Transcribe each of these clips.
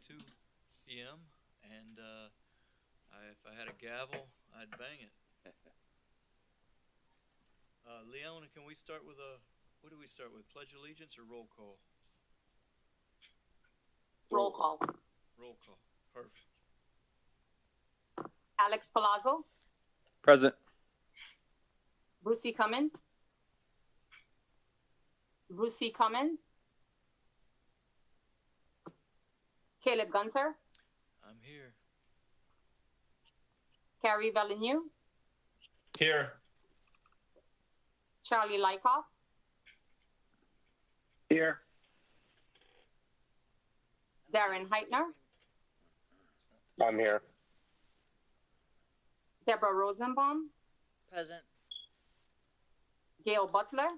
2 p.m. and if I had a gavel, I'd bang it. Leona, can we start with what do we start with? Pledge of Allegiance or roll call? Roll call. Roll call. Perfect. Alex Palazzo, Present. Brucey Cummins, Brucey Cummins, Caleb Gunter, I'm here. Carrie Villeneuve, Here. Charlie Lykoff, Here. Darren Heitner, I'm here. Deborah Rosenbaum, Present. Gail Butler,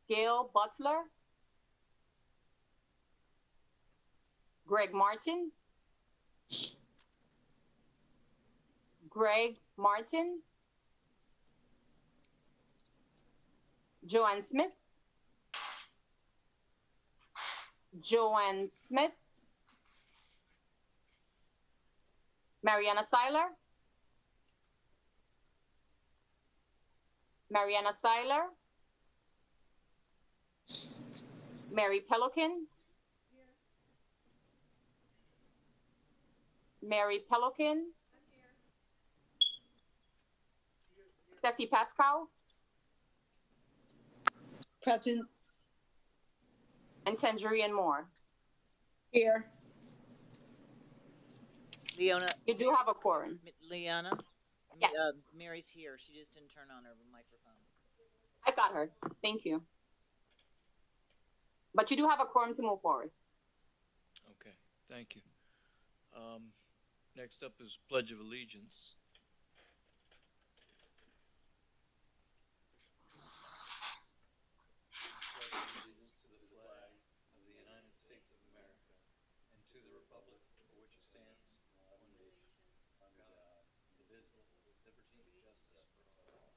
Gail Butler, Greg Martin, Greg Martin, Joanne Smith, Joanne Smith, Mariana Seiler, Mariana Seiler, Mary Pelican, Mary Pelican, Steffi Pascal, Present. and Tangerine Moore. Here. Leona. You do have a quorum. Leona. Yes. Mary's here. She just didn't turn on her microphone. I got her. Thank you. But you do have a quorum to move forward. Okay, thank you. Next up is Pledge of Allegiance. Pledge allegiance to the flag of the United States of America and to the republic for which it stands, one nation, under God, indivisible, with liberty and justice for all.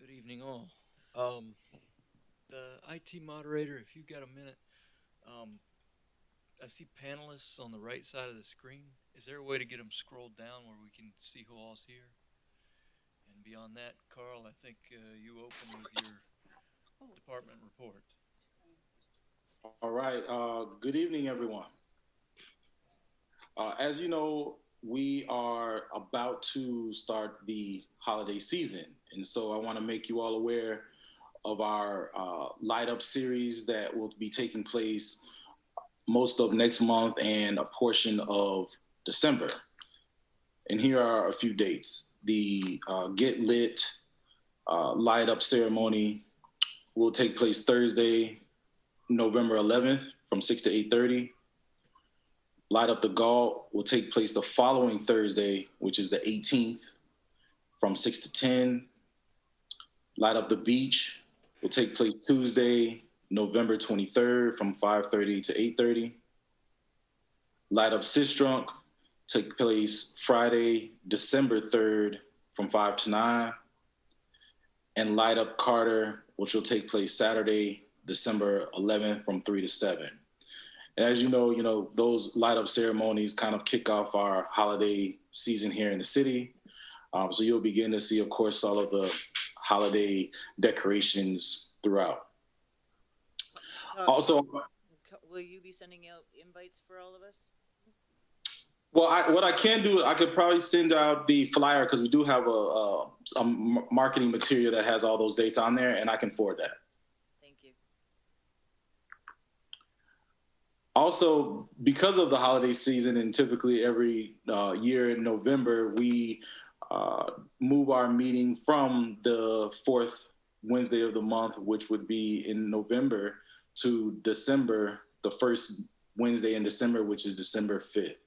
Good evening, all. The IT moderator, if you've got a minute, I see panelists on the right side of the screen. Is there a way to get them scrolled down where we can see who all's here? And beyond that, Carl, I think you open with your department report. All right. Good evening, everyone. As you know, we are about to start the holiday season. And so I want to make you all aware of our light up series that will be taking place most of next month and a portion of December. And here are a few dates. The Get Lit light up ceremony will take place Thursday, November 11th from 6 to 8:30. Light Up the Galt will take place the following Thursday, which is the 18th, from 6 to 10. Light Up the Beach will take place Tuesday, November 23rd, from 5:30 to 8:30. Light Up Sistrunk take place Friday, December 3rd, from 5 to 9. And Light Up Carter, which will take place Saturday, December 11th, from 3 to 7. And as you know, those light up ceremonies kind of kick off our holiday season here in the city. So you'll begin to see, of course, all of the holiday decorations throughout. Also, will you be sending out invites for all of us? Well, what I can do, I could probably send out the flyer because we do have a marketing material that has all those dates on there, and I can forward that. Also, because of the holiday season, and typically every year in November, we move our meeting from the fourth Wednesday of the month, which would be in November, to December, the first Wednesday in December, which is December 5th.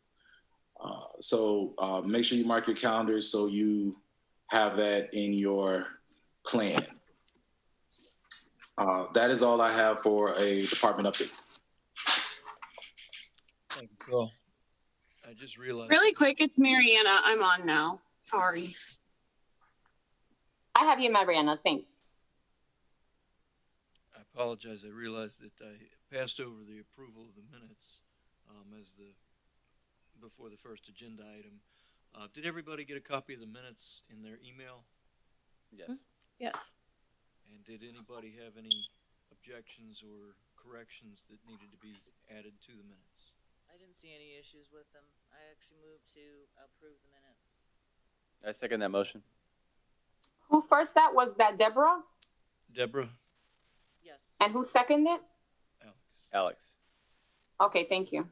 So make sure you mark your calendars so you have that in your plan. That is all I have for a department update. Thank you, Carl. I I just realized. Really quick, it's Mariana. I'm on now. Sorry. I have you, Mariana. Thanks. I apologize. I realized that I passed over the approval of the minutes before the first agenda item. Did everybody get a copy of the minutes in their email? Yes. Yes. And did anybody have any objections or corrections that needed to be added to the minutes? I didn't see any issues with them. I actually moved to approve the minutes. I second that motion. Who first that? Was that Deborah? Deborah? Yes. And who seconded it? Alex? Alex. Okay, thank you.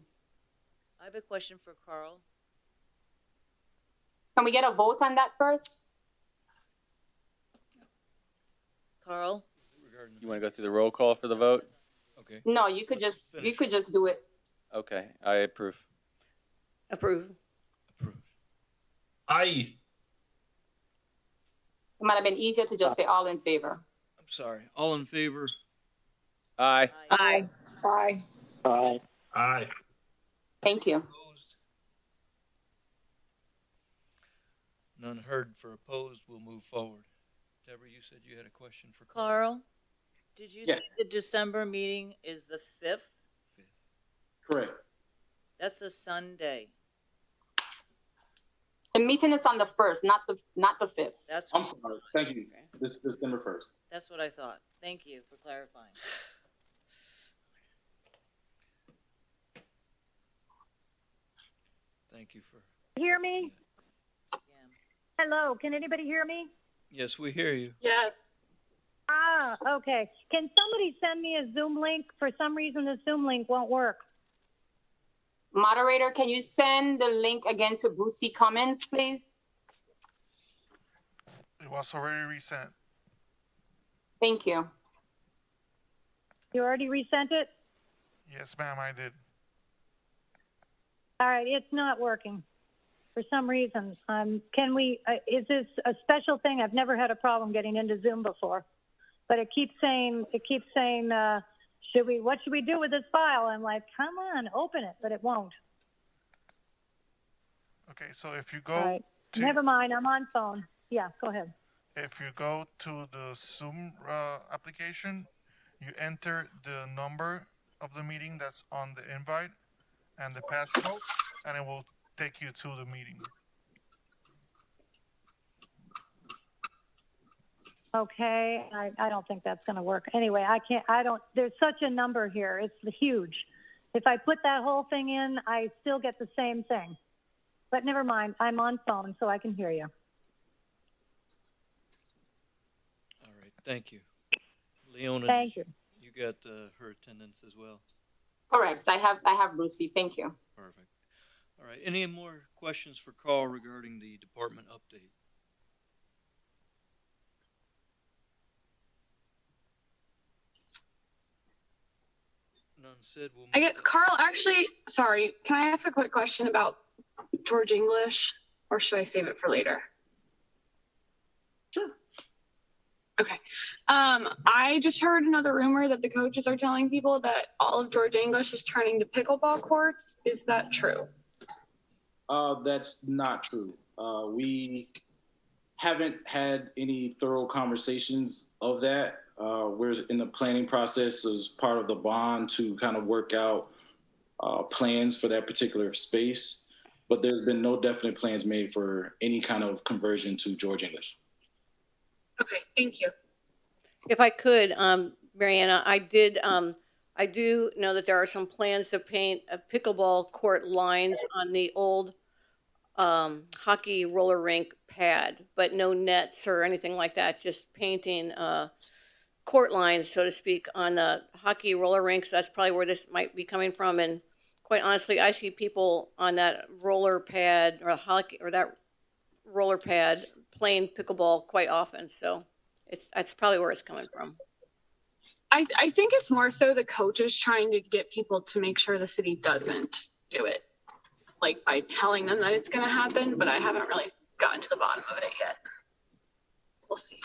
I have a question for Carl. Can we get a vote on that first? Carl? Regarding You want to go through the roll call for the vote? Okay. No, you could Let's just finish. do it. Okay, I approve. Approve. Approved. Aye. It might have been easier to just say all in favor. I'm sorry. All in favor? Aye. Aye. Aye. Aye. Aye. Thank you. Opposed? None heard for opposed. We'll move forward. Deborah, you said you had a question for Carl? Carl, did you Yes. say the December meeting is the 5th? Correct. That's a Sunday. The meeting is on the 1st, not the 5th. That's I'm sorry. Thank you. Okay. This December 1st. That's what I thought. Thank you for clarifying. Thank you for. Hear me? Yeah. Hello, can anybody hear me? Yes, we hear you. Yes. Ah, okay. Can somebody send me a Zoom link? For some reason, the Zoom link won't work. Moderator, can you send the link again to Brucey Cummins, please? It was already resent. Thank you. You already resent it? Yes, ma'am, I did. All right, it's not working for some reason. Can we, is this a special thing? I've never had a problem getting into Zoom before, but it keeps saying, what should we do with this file? I'm like, come on, open it, but it won't. Okay, so if you go All right, to, never mind, I'm on phone. Yeah, go ahead. if you go to the Zoom application, you enter the number of the meeting that's on the invite and the passcode, and it will take you to the meeting. Okay, I don't think that's going to work. Anyway, there's such a number here. It's huge. If I put that whole thing in, I still get the same thing. But never mind, I'm on phone, so I can hear you. All right. Thank you. Leona, Thank you. You got her attendance as well? Correct. I have Brucey. Thank you. Perfect. All right. Any more questions for Carl regarding the department update? None said. We'll I move get Carl. Actually, sorry. Can I ask a quick question about George English, or should I save it for later? Sure. Okay. I just heard another rumor that the coaches are telling people that all of George English is turning to pickleball courts. Is that true? That's not true. We haven't had any thorough conversations of that. We're in the planning process as part of the bond to kind of work out plans for that particular space, but there's been no definite plans made for any kind of conversion to George English. Okay, thank you. If I could, Mariana, I do know that there are some plans to paint a pickleball court lines on the old hockey roller rink pad, but no nets or anything like that, just painting court lines, so to speak, on the hockey roller rink. So that's probably where this might be coming from. And quite honestly, I see people on that roller pad or hockey or that roller pad playing pickleball quite often. So that's probably where it's coming from. I think it's more so the coaches trying to get people to make sure the city doesn't do it, like by telling them that it's going to happen, but I haven't really gotten to the bottom of it yet. We'll see.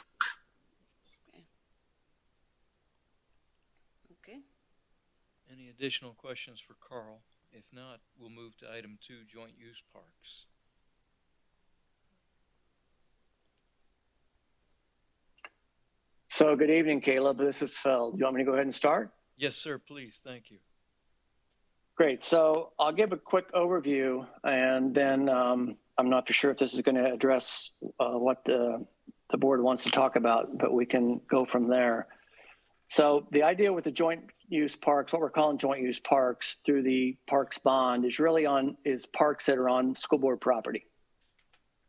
Any additional questions for Carl? If not, we'll move to item 2, joint use parks. So good evening, Caleb. This is Phil. Do you want me to go ahead and start? Yes, sir, please. Thank you. Great. So I'll give a quick overview, and then I'm not for sure if this is going to address what the board wants to talk about, but we can go from there. So the idea with the joint use parks, what we're calling joint use parks through the parks bond, is really is parks that are on school board property.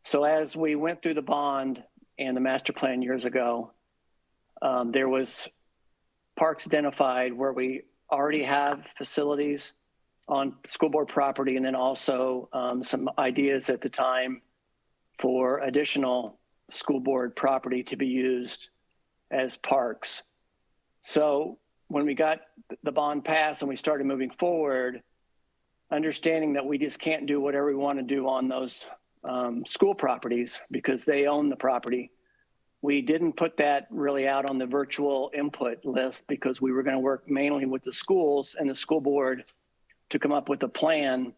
So as we went through the bond and the master plan years ago, there was parks identified where we already have facilities on school board property, and then also some ideas at the time for additional school board property to be used as parks. So when we got the bond passed and we started moving forward, understanding that we just can't do whatever we want to do on those school properties because they own the property, we didn't put that really out on the virtual input list because we were going to work mainly with the schools and the school board to come up with a plan.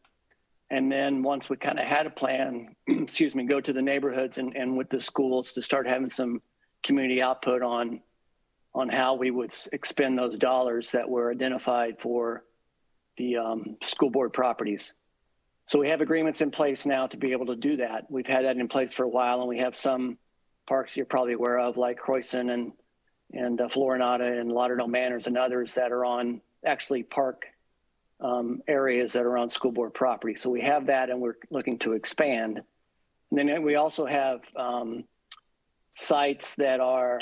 And then once we kind of had a plan, excuse me, go to the neighborhoods and with the schools to start having some community output on how we would expend those dollars that were identified for the school board properties. So we have agreements in place now to be able to do that. We've had that in place for a while, and we have some parks you're probably aware of, like Croissant and Florinata and Lauderdale Manors and others that are on actually park areas that are on school board property. So we have that, and we're looking to expand. And then we also have sites that are,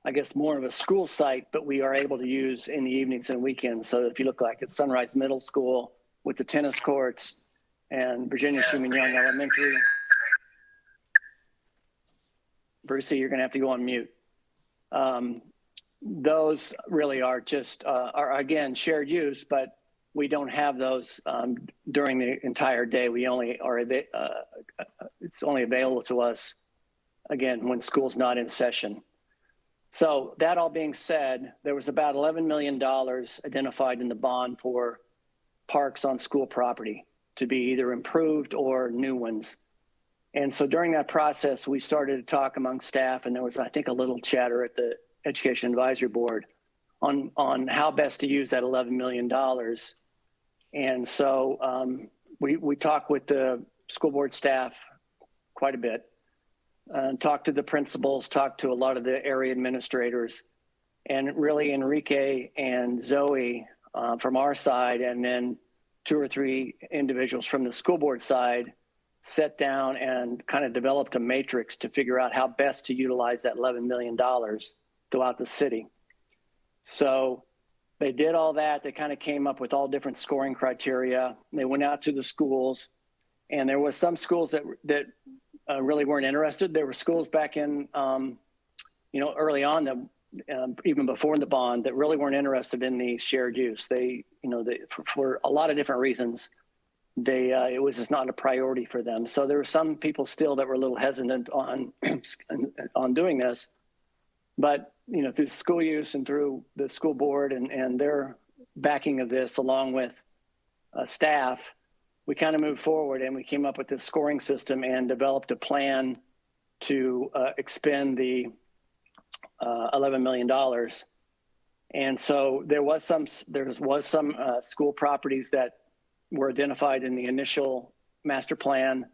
I guess, more of a school site, but we are able to use in the evenings and weekends. So if you look like at Sunrise Middle School with the tennis courts and Virginia Schumann Young Elementary. Brucey, you're going to have to go on mute. Those really are just, are again, shared use, but we don't have those during the entire day. We only are, it's only available to us, again, when school's not in session. So that all being said, there was about $11 million identified in the bond for parks on school property to be either improved or new ones. And so during that process, we started to talk among staff, and there was, I think, a little chatter at the Education Advisory Board on how best to use that $11 million. And so we talked with the school board staff quite a bit, talked to the principals, talked to a lot of the area administrators, and really Enrique and Zoe from our side, and then 2 or 3 individuals from the school board side sat down and kind of developed a matrix to figure out how best to utilize that $11 million throughout the city. So they did all that. They kind of came up with all different scoring criteria. They went out to the schools, and there was some schools that really weren't interested. There were schools back in, early on that, even before the bond, that really weren't interested in the shared use. They, for a lot of different reasons, it was just not a priority for them. So there were some people still that were a little hesitant on doing this, but through school use and through the school board and their backing of this, along with staff, we kind of moved forward and we came up with this scoring system and developed a plan to expend the $11 million. And so there was some school properties that were identified in the initial master plan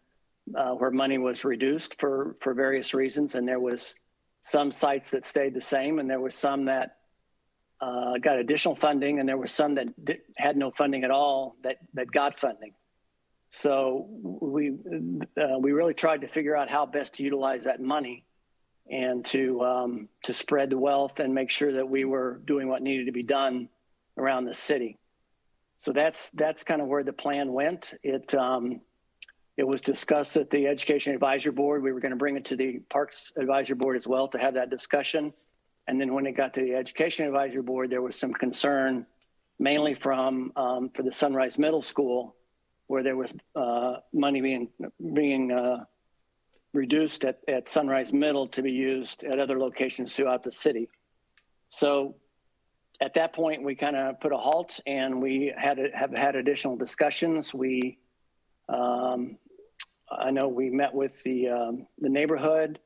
where money was reduced for various reasons. And there was some sites that stayed the same, and there was some that got additional funding, and there were some that had no funding at all that got funding. So we really tried to figure out how best to utilize that money and to spread the wealth and make sure that we were doing what needed to be done around the city. So that's kind of where the plan went. It was discussed at the Education Advisory Board. We were going to bring it to the Parks Advisory Board as well to have that discussion. And then when it got to the Education Advisory Board, there was some concern, mainly from for the Sunrise Middle School, where there was money being reduced at Sunrise Middle to be used at other locations throughout the city. So at that point, we kind of put a halt, and we have had additional discussions. I know we met with the neighborhood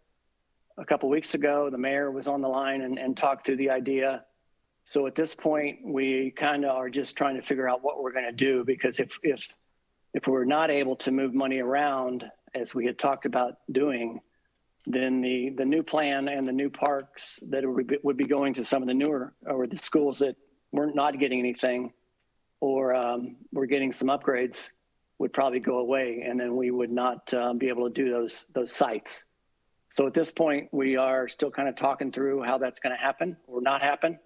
a couple weeks ago. The mayor was on the line and talked through the idea. So at this point, we kind of are just trying to figure out what we're going to do, because if we're not able to move money around as we had talked about doing, then the new plan and the new parks that would be going to some of the newer, or the schools that weren't not getting anything, or were getting some upgrades, would probably go away, and then we would not be able to do those sites. So at this point, we are still kind of talking through how that's going to happen or not happen.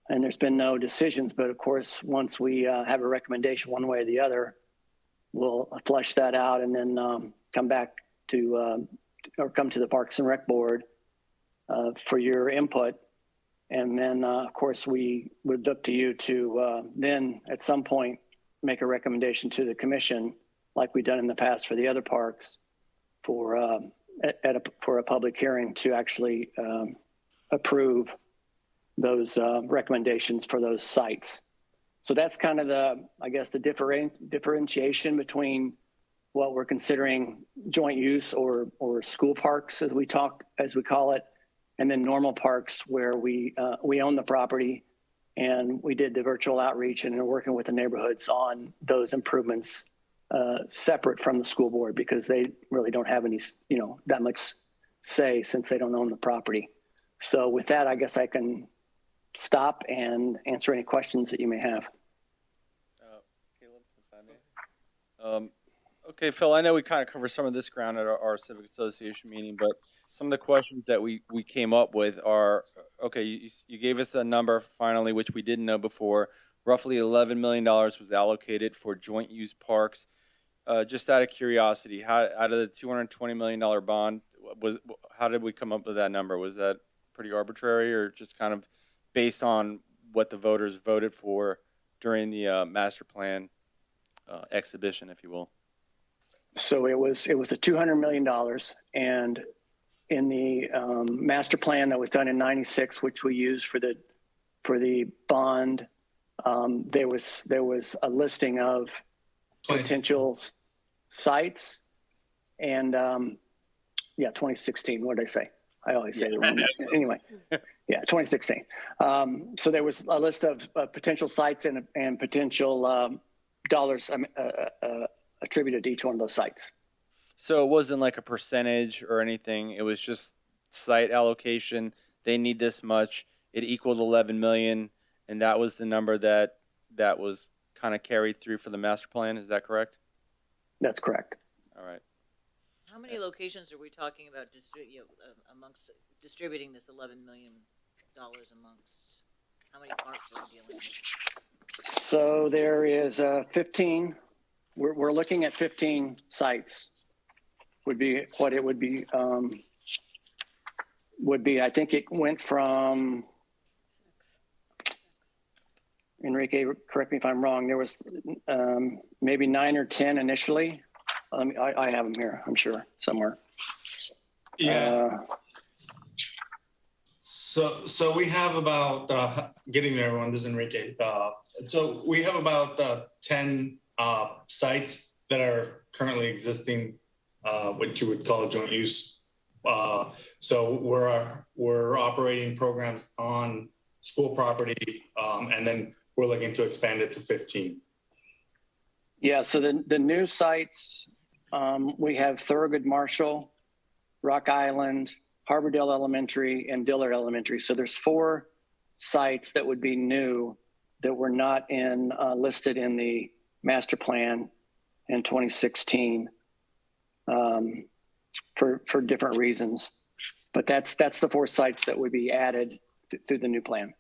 And there's been no decisions, but of course, once we have a recommendation one way or the other, we'll flesh that out and then come back to, or come to the Parks and Rec Board for your input. And then, of course, we would look to you to then at some point make a recommendation to the commission, like we've done in the past for the other parks, for a public hearing to actually approve those recommendations for those sites. So that's kind of the differentiation between what we're considering joint use or school parks, as we call it, and then normal parks where we own the property, and we did the virtual outreach and are working with the neighborhoods on those improvements separate from the school board, because they really don't have any, that much say, since they don't own the property. So with that, I guess I can stop and answer any questions that you may have. Caleb, if I may. Okay, Phil, I know we kind of covered some of this ground at our Civic Association meeting, but some of the questions that we came up with are, okay, you gave us a number finally, which we didn't know before. Roughly $11 million was allocated for joint use parks. Just out of curiosity, out of the $220 million bond, how did we come up with that number? Was that pretty arbitrary, or just kind of based on what the voters voted for during the master plan exhibition, if you will? So it was the $200 million, and in the master plan that was done in '96, which we used for the bond, there was a listing of potential sites, and 2016. What did I say? I always say the wrong. Anyway, 2016. So there was a list of potential sites and potential dollars attributed to each one of those sites. So it wasn't like a percentage or anything. It was just site allocation. They need this much. It equaled 11 million, and that was the number that was kind of carried through for the master plan. Is that correct? That's correct. All right. How many locations are we talking about amongst distributing this $11 million amongst? How many parks are we dealing with? So there is 15. We're looking at 15 sites. Would be what it would be. I think it went from. Enrique, correct me if I'm wrong. There was maybe 9 or 10 initially. I have them here, I'm sure, somewhere. Yeah. So we have about, getting there, everyone, this is Enrique. So we have about 10 sites that are currently existing, what you would call a joint use. So we're operating programs on school property, and then we're looking to expand it to 15. Yeah, so the new sites, we have Thorogood Marshall, Rock Island, Harbordale Elementary, and Dillard Elementary. So there's 4 sites that would be new that were not listed in the master plan in 2016 for different reasons. But that's the 4 sites that would be added through the new plan.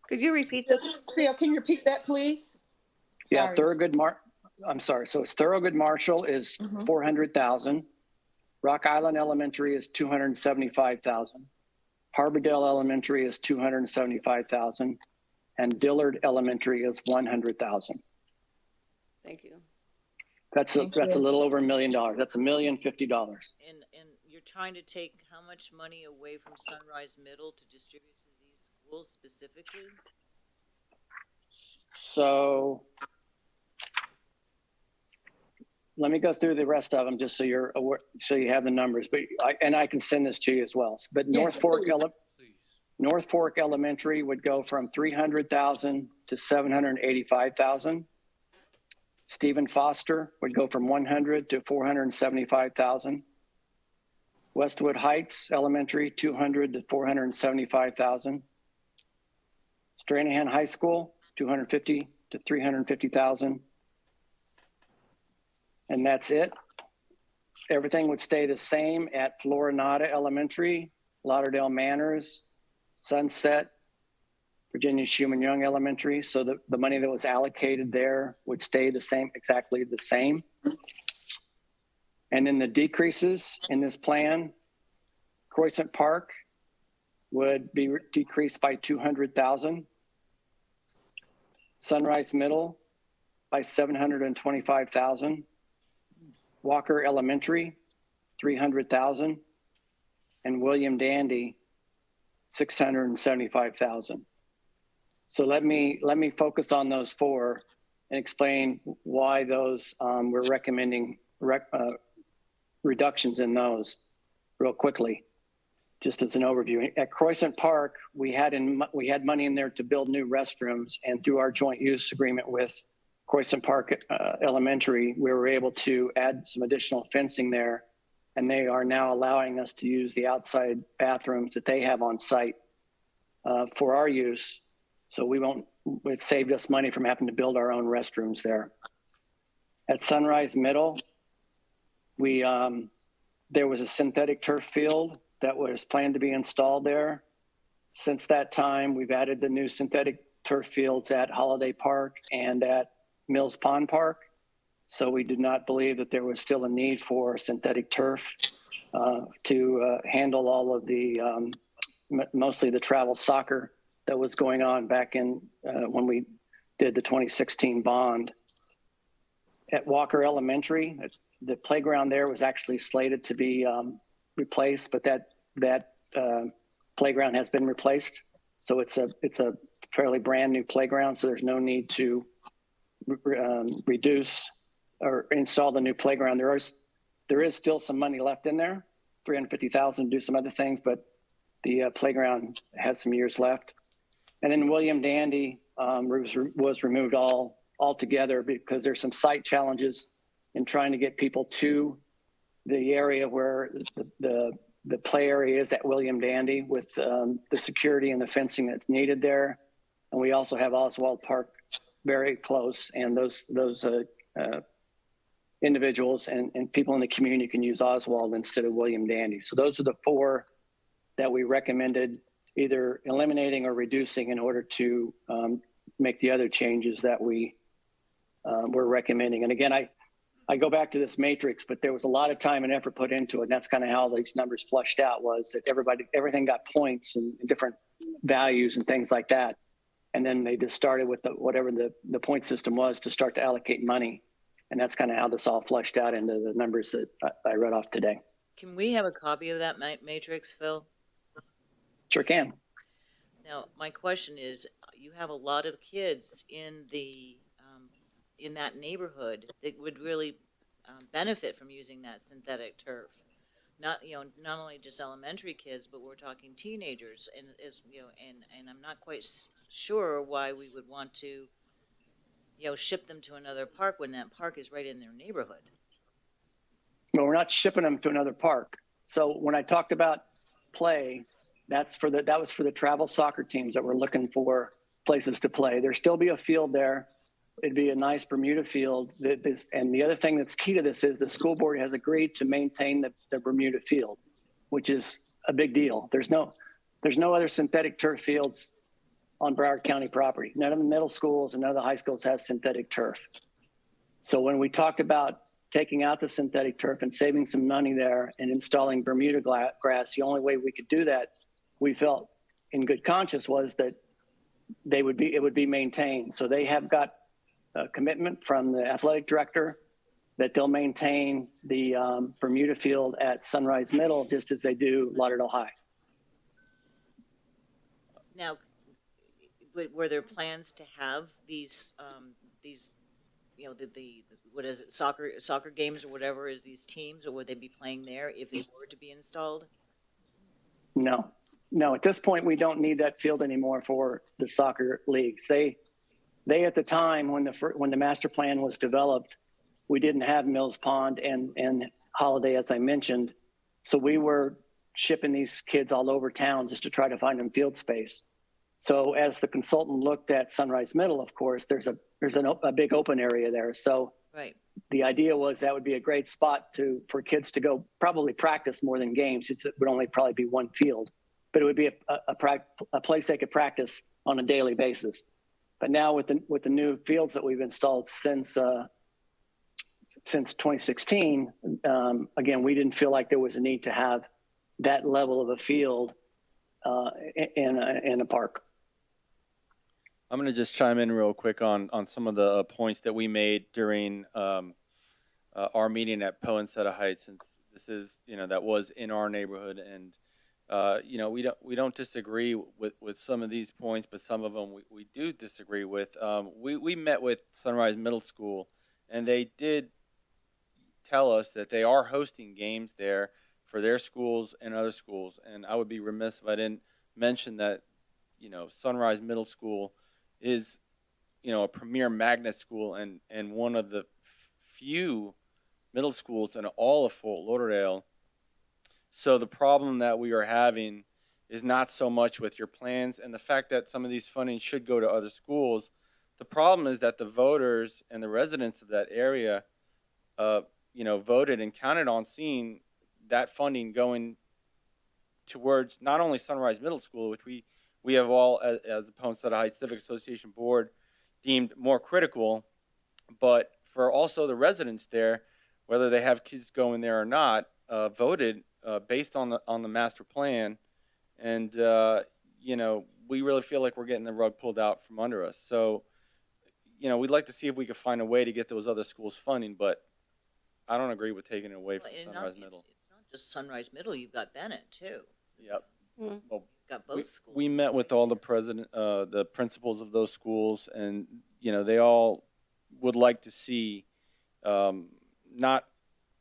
Could you repeat this? Phil, can you repeat that, please? Yeah, I'm sorry. So it's Thorogood Marshall is 400,000. Rock Island Elementary is 275,000. Harbordale Elementary is 275,000, and Dillard Elementary is 100,000. Thank you. That's a little over $1 million. That's $1,050,000. And you're trying to take how much money away from Sunrise Middle to distribute to these schools specifically? So let me go through the rest of them just so you're aware, so you have the numbers. But I can send this to you as well. But Yes, North Fork Elementary would go from 300,000 to 785,000. Stephen Foster would go from 100 to 475,000. Westwood Heights Elementary, 200 to 475,000. Stranahan High School, 250 to 350,000. And that's it. Everything would stay the same at Florinata Elementary, Lauderdale Manors, Sunset, Virginia Schumann Young Elementary. So the money that was allocated there would stay the same, exactly the same. And then the decreases in this plan, Croissant Park would be decreased by 200,000. Sunrise Middle by 725,000. Walker Elementary, 300,000. And William Dandy, 675,000. So let me focus on those four and explain why those we're recommending reductions in those real quickly, just as an overview. At Croissant Park, we had money in there to build new restrooms, and through our joint use agreement with Croissant Park Elementary, we were able to add some additional fencing there, and they are now allowing us to use the outside bathrooms that they have on site for our use. So it saved us money from having to build our own restrooms there. At Sunrise Middle, there was a synthetic turf field that was planned to be installed there. Since that time, we've added the new synthetic turf fields at Holiday Park and at Mills Pond Park. So we did not believe that there was still a need for synthetic turf to handle all of the, mostly the travel soccer that was going on back in when we did the 2016 bond. At Walker Elementary, the playground there was actually slated to be replaced, but that playground has been replaced. So it's a fairly brand new playground. So there's no need to reduce or install the new playground. There is still some money left in there, 350,000 to do some other things, but the playground has some years left. And then William Dandy was removed altogether because there's some site challenges in trying to get people to the area where the play area is at William Dandy with the security and the fencing that's needed there. And we also have Oswald Park very close, and those individuals and people in the community can use Oswald instead of William Dandy. So those are the four that we recommended either eliminating or reducing in order to make the other changes that we're recommending. And again, I go back to this matrix, but there was a lot of time and effort put into it. And that's kind of how these numbers flushed out, was that everything got points and different values and things like that. And then they just started with whatever the point system was to start to allocate money. And that's kind of how this all flushed out into the numbers that I read off today. Can we have a copy of that matrix, Phil? Sure can. Now, my question is, you have a lot of kids in that neighborhood that would really benefit from using that synthetic turf. Not only just elementary kids, but we're talking teenagers, and I'm not quite sure why we would want to, ship them to another park when that park is right in their neighborhood. Well, we're not shipping them to another park. So when I talked about play, that was for the travel soccer teams that were looking for places to play. There'll still be a field there. It'd be a nice Bermuda field. And the other thing that's key to this is the school board has agreed to maintain the Bermuda field, which is a big deal. There's no other synthetic turf fields on Broward County property. None of the middle schools and none of the high schools have synthetic turf. So when we talked about taking out the synthetic turf and saving some money there and installing Bermuda grass, the only way we could do that, we felt in good conscience, was that it would be maintained. So they have got a commitment from the athletic director that they'll maintain the Bermuda field at Sunrise Middle just as they do Lauderdale High. Now, were there plans to have these, what is it, soccer games or whatever is these teams, or would they be playing there if it were to be installed? No, no. At this point, we don't need that field anymore for the soccer leagues. They at the time when the master plan was developed, we didn't have Mills Pond and Holiday, as I mentioned. So we were shipping these kids all over town just to try to find them field space. So as the consultant looked at Sunrise Middle, of course, there's a big open area there. So Right. the idea was that would be a great spot for kids to go probably practice more than games. It would only probably be one field, but it would be a place they could practice on a daily basis. But now with the new fields that we've installed since 2016, again, we didn't feel like there was a need to have that level of a field in a park. I'm going to just chime in real quick on some of the points that we made during our meeting at Poinsett Heights, since this is, that was in our neighborhood. And, we don't disagree with some of these points, but some of them we do disagree with. We met with Sunrise Middle School, and they did tell us that they are hosting games there for their schools and other schools. And I would be remiss if I didn't mention that, Sunrise Middle School is, a premier magnet school and one of the few middle schools in all of Fort Lauderdale. So the problem that we are having is not so much with your plans and the fact that some of these funding should go to other schools. The problem is that the voters and the residents of that area, voted and counted on seeing that funding going towards not only Sunrise Middle School, which we have all, as the Poinsett Heights Civic Association Board, deemed more critical, but for also the residents there, whether they have kids going there or not, voted based on the master plan, and we really feel like we're getting the rug pulled out from under us. So, we'd like to see if we could find a way to get those other schools funding, but I don't agree with taking it away from Sunrise Middle. It's not just Sunrise Middle. You've got Bennett too. Yep. Mm. Well, Got both schools. we met with all the principals of those schools, and they all would like to see not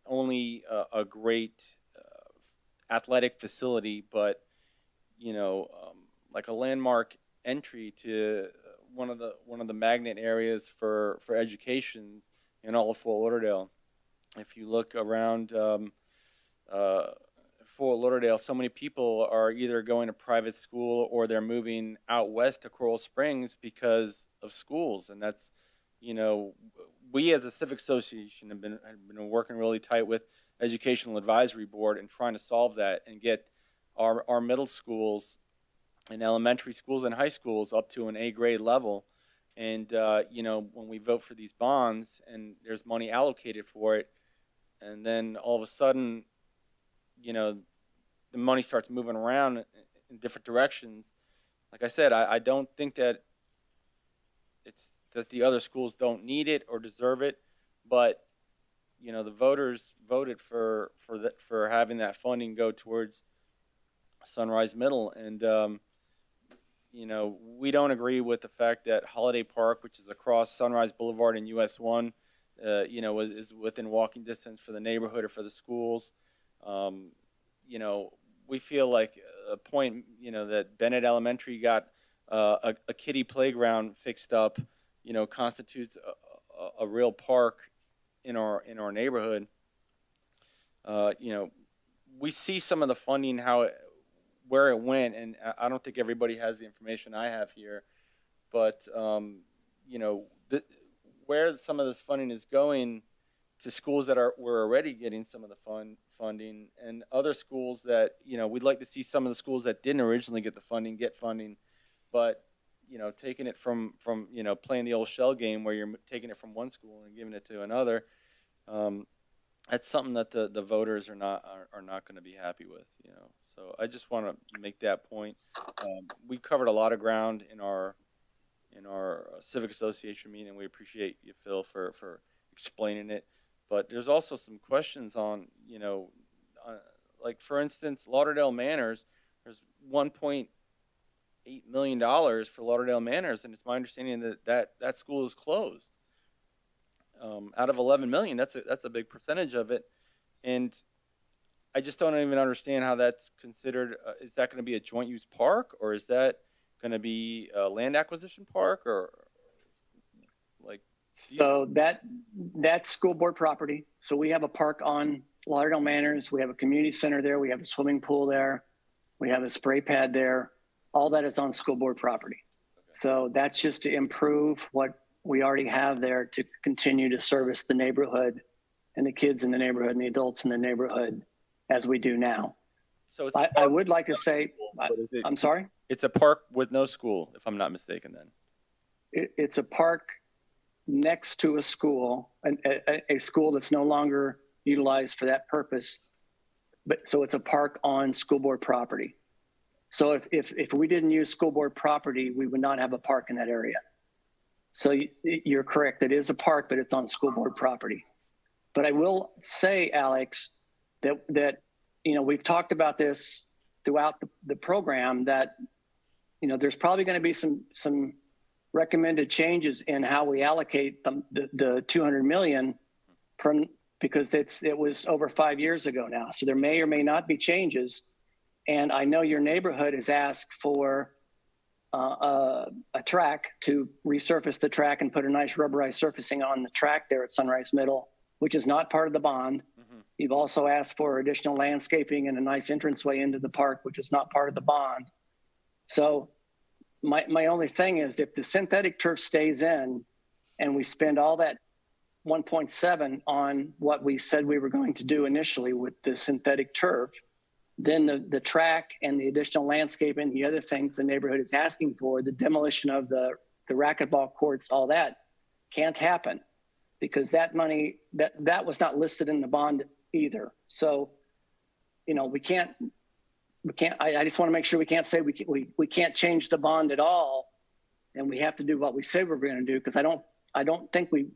only a great athletic facility, but like a landmark entry to one of the magnet areas for education in all of Fort Lauderdale. If you look around Fort Lauderdale, so many people are either going to private school or they're moving out west to Coral Springs because of schools. And that's, we as a civic association have been working really tight with Educational Advisory Board and trying to solve that and get our middle schools and elementary schools and high schools up to an A grade level. And, when we vote for these bonds and there's money allocated for it, and then all of a sudden, the money starts moving around in different directions. Like I said, I don't think that it's that the other schools don't need it or deserve it, but the voters voted for having that funding go towards Sunrise Middle, and we don't agree with the fact that Holiday Park, which is across Sunrise Boulevard and US 1, is within walking distance for the neighborhood or for the schools. We feel like a point, that Bennett Elementary got a kiddie playground fixed up, constitutes a real park in our neighborhood. We see some of the funding, where it went, and I don't think everybody has the information I have here, but where some of this funding is going to schools that were already getting some of the funding, and other schools that we'd like to see some of the schools that didn't originally get the funding get funding, but taking it from playing the old shell game where you're taking it from one school and giving it to another. That's something that the voters are not going to be happy with. So I just want to make that point. We covered a lot of ground in our civic association meeting. We appreciate you, Phil, for explaining it. But there's also some questions on, like for instance, Lauderdale Manors. There's $1.8 $8 million for Lauderdale Manors, and it's my understanding that school is closed. Out of 11 million, that's a big percentage of it, and I just don't even understand how that's considered. Is that going to be a joint use park, or is that going to be a land acquisition park, or like? So that's school board property. So we have a park on Lauderdale Manors. We have a community center there. We have a swimming pool there. We have a spray pad there. All that is on school board property. Okay. So that's just to improve what we already have there to continue to service the neighborhood and the kids in the neighborhood and the adults in the neighborhood as we do now. So it's I would like to say, I'm sorry? It's a park with no school, if I'm not mistaken then. It's a park next to a school, a school that's no longer utilized for that purpose. But so it's a park on school board property. So if we didn't use school board property, we would not have a park in that area. So you're correct. It is a park, but it's on school board property. But I will say, Alex, that we've talked about this throughout the program, that there's probably going to be some recommended changes in how we allocate the 200 million because it was over 5 years ago now. So there may or may not be changes. And I know your neighborhood has asked for a track to resurface the track and put a nice rubberized surfacing on the track there at Sunrise Middle, which is not part of the bond. Mm-hmm. You've also asked for additional landscaping and a nice entranceway into the park, which is not part of the bond. So my only thing is, if the synthetic turf stays in and we spend all that 1.7 on what we said we were going to do initially with the synthetic turf, then the track and the additional landscape and the other things the neighborhood is asking for, the demolition of the racquetball courts, all that can't happen because that money, that was not listed in the bond either. So, we can't, I just want to make sure we can't say we can't change the bond at all. And we have to do what we say we're going to do. Because I don't think we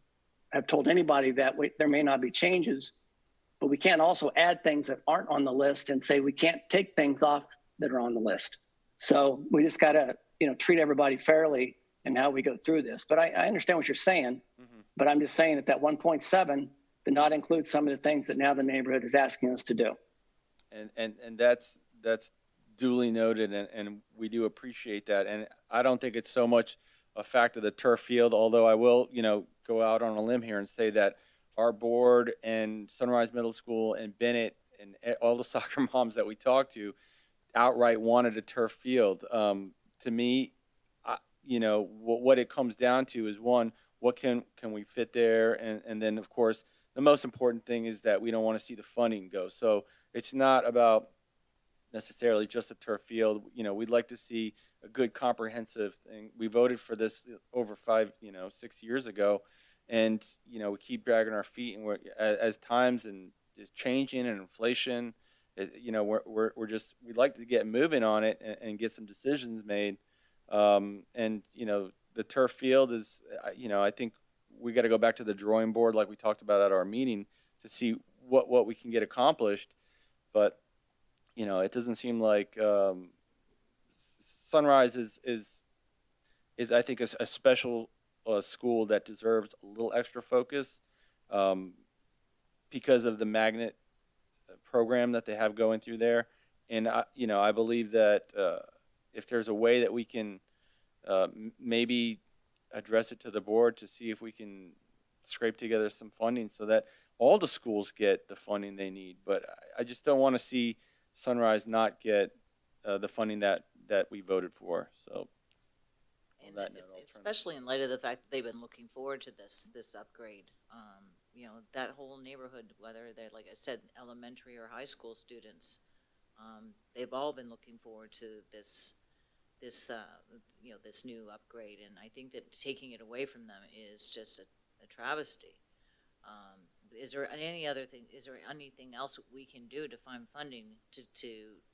have told anybody that there may not be changes, but we can't also add things that aren't on the list and say we can't take things off that are on the list. So we just got to, treat everybody fairly in how we go through this. But I understand what you're saying, Mm-hmm. but I'm just saying that 1.7 did not include some of the things that now the neighborhood is asking us to do. And that's duly noted, and we do appreciate that. And I don't think it's so much a fact of the turf field, although I will, go out on a limb here and say that our board and Sunrise Middle School and Bennett and all the soccer moms that we talked to outright wanted a turf field. To me, what it comes down to is, one, what can we fit there? And then, of course, the most important thing is that we don't want to see the funding go. So it's not about necessarily just a turf field. We'd like to see a good comprehensive thing. We voted for this over 6 years ago. And, we keep dragging our feet, and as times and is changing and inflation, we'd like to get moving on it and get some decisions made. The turf field is, I think we got to go back to the drawing board like we talked about at our meeting to see what we can get accomplished. But, it doesn't seem like Sunrise is I think a special school that deserves a little extra focus because of the magnet program that they have going through there. And I believe that if there's a way that we can maybe address it to the board to see if we can scrape together some funding so that all the schools get the funding they need. But I just don't want to see Sunrise not get the funding that we voted for. So on that note, especially in light of the fact that they've been looking forward to this upgrade. That whole neighborhood, whether they're, like I said, elementary or high school students, they've all been looking forward to this new upgrade. And I think that taking it away from them is just a travesty. Is there anything else we can do to find funding to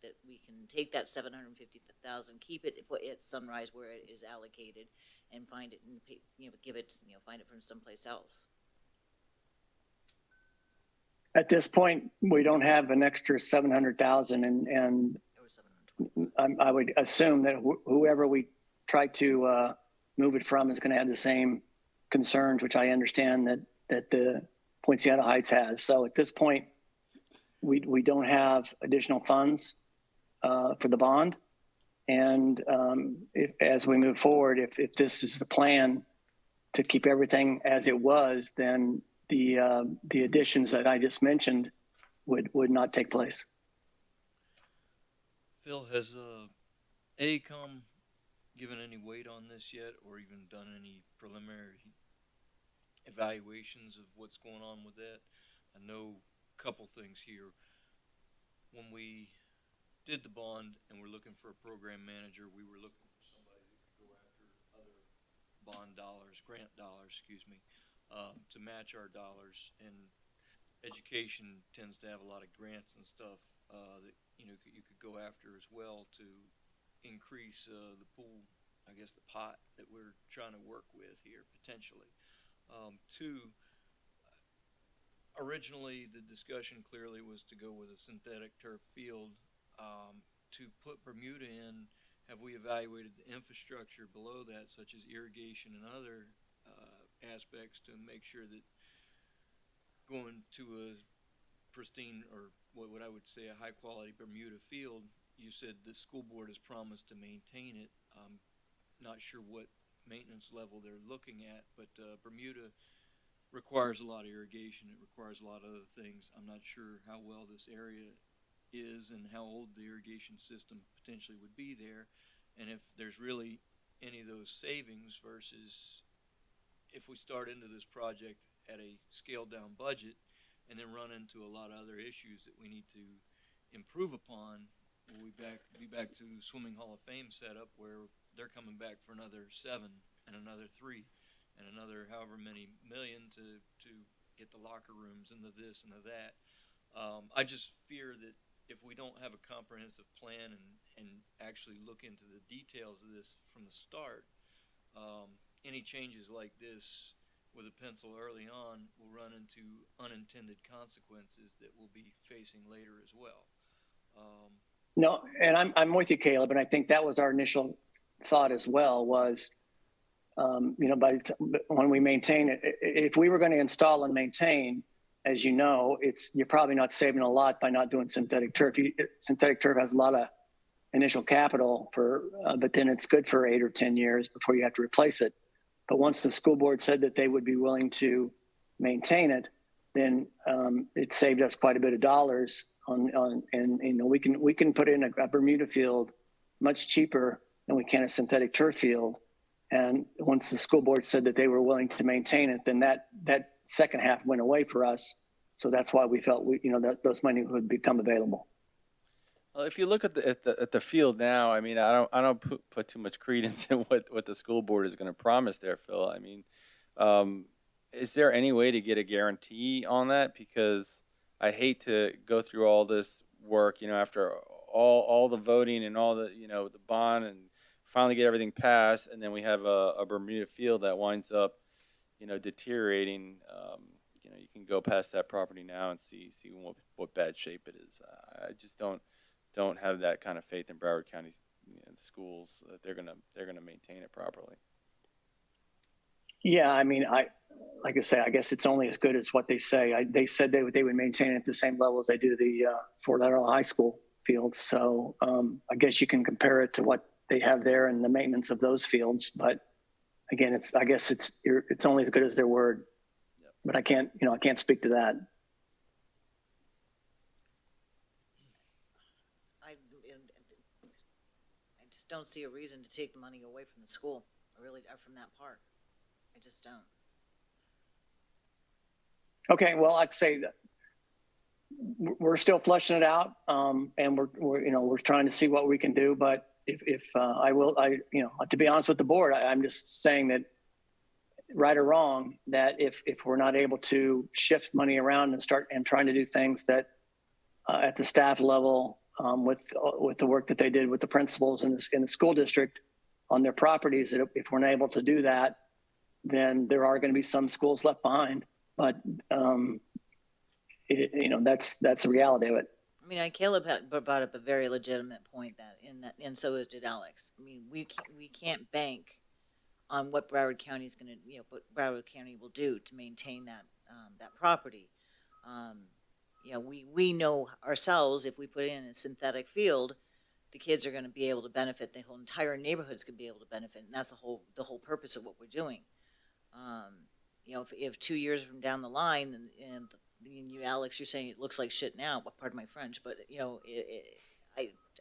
that we can take that $750,000, keep it at Sunrise where it is allocated, and find it and pay, find it from someplace else? At this point, we don't have an extra 700,000, and I would assume that whoever we try to move it from is going to have the same concerns, which I understand that the Poinciana Heights has. So at this point, we don't have additional funds for the bond. And as we move forward, if this is the plan to keep everything as it was, then the additions that I just mentioned would not take place. Phil, has AECOM given any weight on this yet, or even done any preliminary evaluations of what's going on with that? I know a couple things here. When we did the bond and we're looking for a program manager, we were looking for somebody that could go after other bond dollars, grant dollars, to match our dollars. And education tends to have a lot of grants and stuff that you could go after as well to increase the pool, I guess the pot that we're trying to work with here potentially. Two, originally the discussion clearly was to go with a synthetic turf field. To put Bermuda in, have we evaluated the infrastructure below that, such as irrigation and other aspects, to make sure that going to a pristine, or what I would say a high quality Bermuda field, you said the school board has promised to maintain it. Not sure what maintenance level they're looking at, but Bermuda requires a lot of irrigation. It requires a lot of other things. I'm not sure how well this area is and how old the irrigation system potentially would be there, and if there's really any of those savings versus if we start into this project at a scaled down budget and then run into a lot of other issues that we need to improve upon. Will we be back to Swimming Hall of Fame setup where they're coming back for another 7 and another 3 and another however many million to get the locker rooms and the this and the that. I just fear that if we don't have a comprehensive plan and actually look into the details of this from the start, any changes like this with a pencil early on will run into unintended consequences that we'll be facing later as well. No, and I'm with you, Caleb, and I think that was our initial thought as well. Was when we maintain it, if we were going to install and maintain, as you know, you're probably not saving a lot by not doing synthetic turf. Synthetic turf has a lot of initial capital but then it's good for 8 or 10 years before you have to replace it. But once the school board said that they would be willing to maintain it, then it saved us quite a bit of dollars and we can put in a Bermuda field much cheaper than we can a synthetic turf field. And once the school board said that they were willing to maintain it, then that second half went away for us. So that's why we felt that those money would become available. Well, if you look at the field now, I mean, I don't put too much credence in what the school board is going to promise there, Phil. I mean, is there any way to get a guarantee on that? Because I hate to go through all this work, after all the voting and all the the bond, and finally get everything passed, and then we have a Bermuda field that winds up deteriorating. You can go past that property now and see what bad shape it is. I just don't have that kind of faith in Broward County schools that they're gonna maintain it properly. Yeah, I mean, like I say, I guess it's only as good as what they say. They said they would maintain it at the same level as they do the Fort Lauderdale High School fields. So I guess you can compare it to what they have there and the maintenance of those fields. But again, I guess it's only as good as their word. Yep. But I can't speak to that. I just don't see a reason to take the money away from the school. From that park. I just don't. Okay, well, I'd say that we're still fleshing it out, and we're trying to see what we can do. But if to be honest with the board, I'm just saying that, right or wrong, that if we're not able to shift money around and start and trying to do things that at the staff level with the work that they did with the principals in the school district on their properties, that if we're not able to do that, then there are going to be some schools left behind. But that's the reality of it. I mean, Caleb brought up a very legitimate point and so did Alex. I mean, we can't bank on what Broward County is going to, what Broward County will do to maintain that property. We know ourselves, if we put in a synthetic field, the kids are going to be able to benefit. The whole entire neighborhood's going to be able to benefit, and that's the whole purpose of what we're doing. If 2 years from down the line, and you, Alex, you're saying it looks like shit now. Pardon my French, but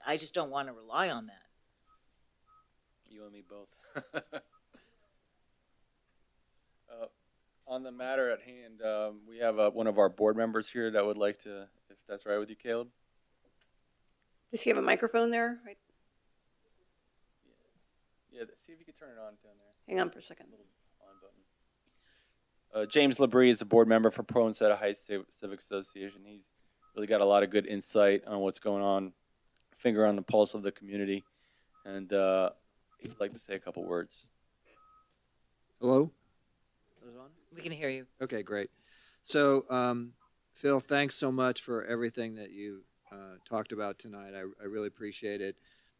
I just don't want to rely on that. You and me both. On the matter at hand, we have one of our board members here that would like to, if that's right with you, Caleb. Does he have a microphone there? Right. Yeah, see if you could turn it on down there. Hang on for a second. On button. James Labrie is the board member for Poinsett Heights Civic Association. He's really got a lot of good insight on what's going on, finger on the pulse of the community, and he'd like to say a couple words. Hello? We can hear you. Okay, great. So, Phil, thanks so much for everything that you talked about tonight. I really appreciate it.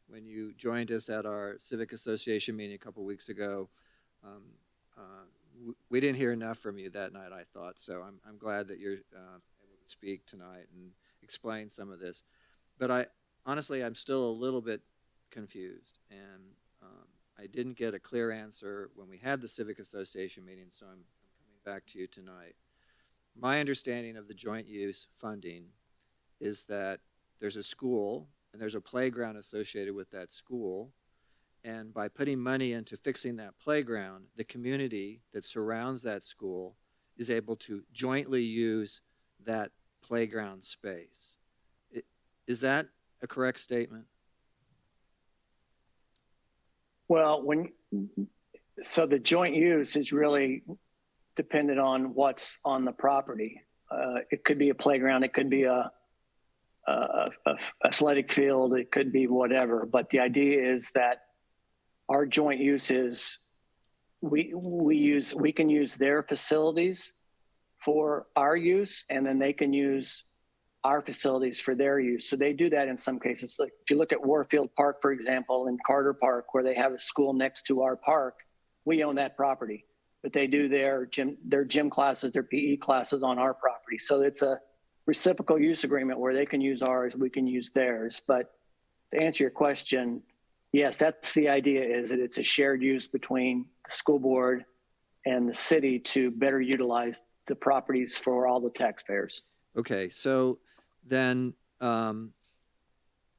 When you joined us at our Civic Association meeting a couple weeks ago, we didn't hear enough from you that night, I thought. So I'm glad that you're able to speak tonight and explain some of this. But honestly, I'm still a little bit confused. And I didn't get a clear answer when we had the Civic Association meeting, so I'm coming back to you tonight. My understanding of the joint use funding is that there's a school and there's a playground associated with that school. And by putting money into fixing that playground, the community that surrounds that school is able to jointly use that playground space. Is that a correct statement? Well, so the joint use is really dependent on what's on the property. It could be a playground, it could be a athletic field, it could be whatever. But the idea is that our joint use is we can use their facilities for our use, and then they can use our facilities for their use. So they do that in some cases. Like if you look at Warfield Park, for example, and Carter Park, where they have a school next to our park, we own that property, but they do their gym classes, their PE classes on our property. So it's a reciprocal use agreement where they can use ours, we can use theirs. But to answer your question, yes, that's the idea, is that it's a shared use between the school board and the city to better utilize the properties for all the taxpayers. Okay, so then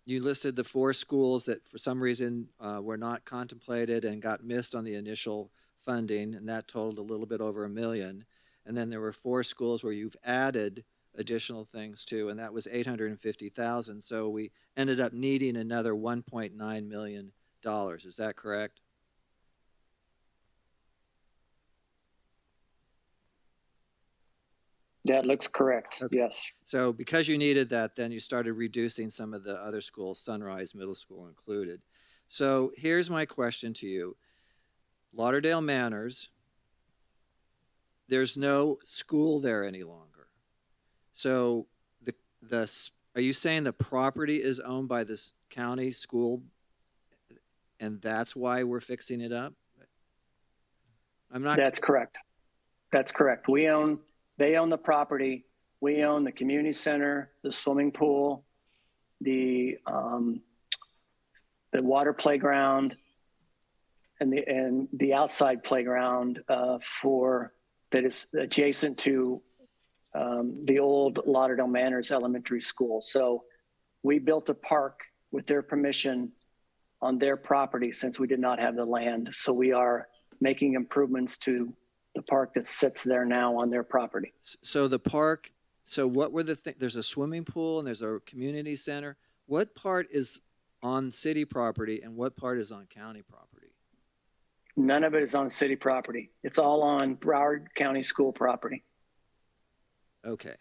you listed the 4 schools that for some reason were not contemplated and got missed on the initial funding, and that totaled a little bit over $1 million. And then there were 4 schools where you've added additional things to, and that was $850,000. So we ended up needing another $1.9 million. Is that correct? That looks correct. Okay. Yes. So because you needed that, then you started reducing some of the other schools, Sunrise Middle School included. So here's my question to you. Lauderdale Manors, there's no school there any longer. So are you saying the property is owned by this county school and that's why we're fixing it up? That's correct. That's correct. They own the property. We own the community center, the swimming pool, the water playground, and the outside playground that is adjacent to the old Lauderdale Manors Elementary School. So we built a park with their permission on their property since we did not have the land. So we are making improvements to the park that sits there now on their property. So the park, so what were the things? There's a swimming pool and there's a community center. What part is on city property and what part is on county property? None of it is on city property. It's all on Broward County School property. Okay.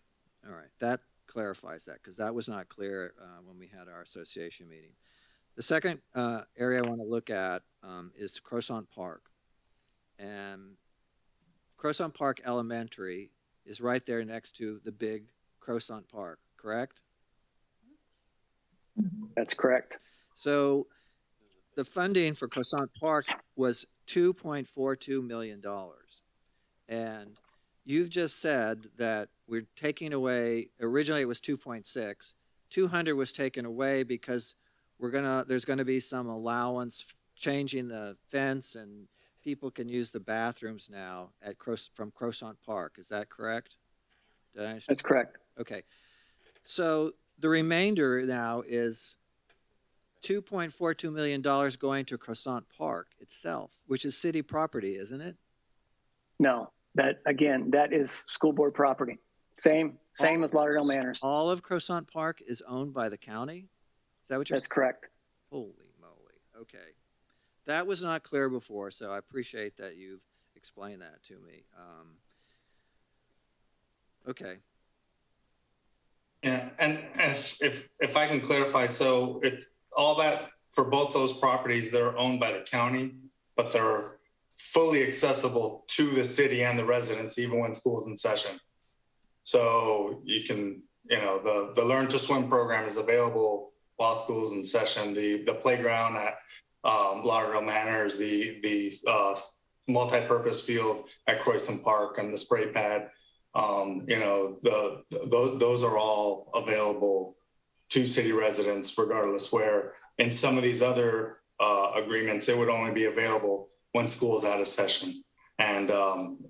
All right. That clarifies that because that was not clear when we had our association meeting. The second area I want to look at is Croissant Park. And Croissant Park Elementary is right there next to the big Croissant Park, correct? That's correct. So the funding for Croissant Park was $2.42 million. And you've just said that we're taking away, originally it was 2.6. 200 was taken away because there's gonna be some allowance changing the fence and people can use the bathrooms now from Croissant Park. Is that correct? Did I understand? That's correct. Okay. So the remainder now is $2.42 million going to Croissant Park itself, which is city property, isn't it? No, that is school board property. Same as Lauderdale Manors. All of Croissant Park is owned by the county? Is that what you're saying? That's correct. Holy moly. Okay. That was not clear before, so I appreciate that you've explained that to me. Okay. Yeah, and if I can clarify, so it's all that for both those properties, they're owned by the county, but they're fully accessible to the city and the residents, even when school's in session. So you can, the Learn to Swim program is available while school's in session. The playground at Lauderdale Manors, the multi-purpose field at Croissant Park, and the spray pad. Those are all available to city residents, regardless where. In some of these other agreements, it would only be available when school is out of session. And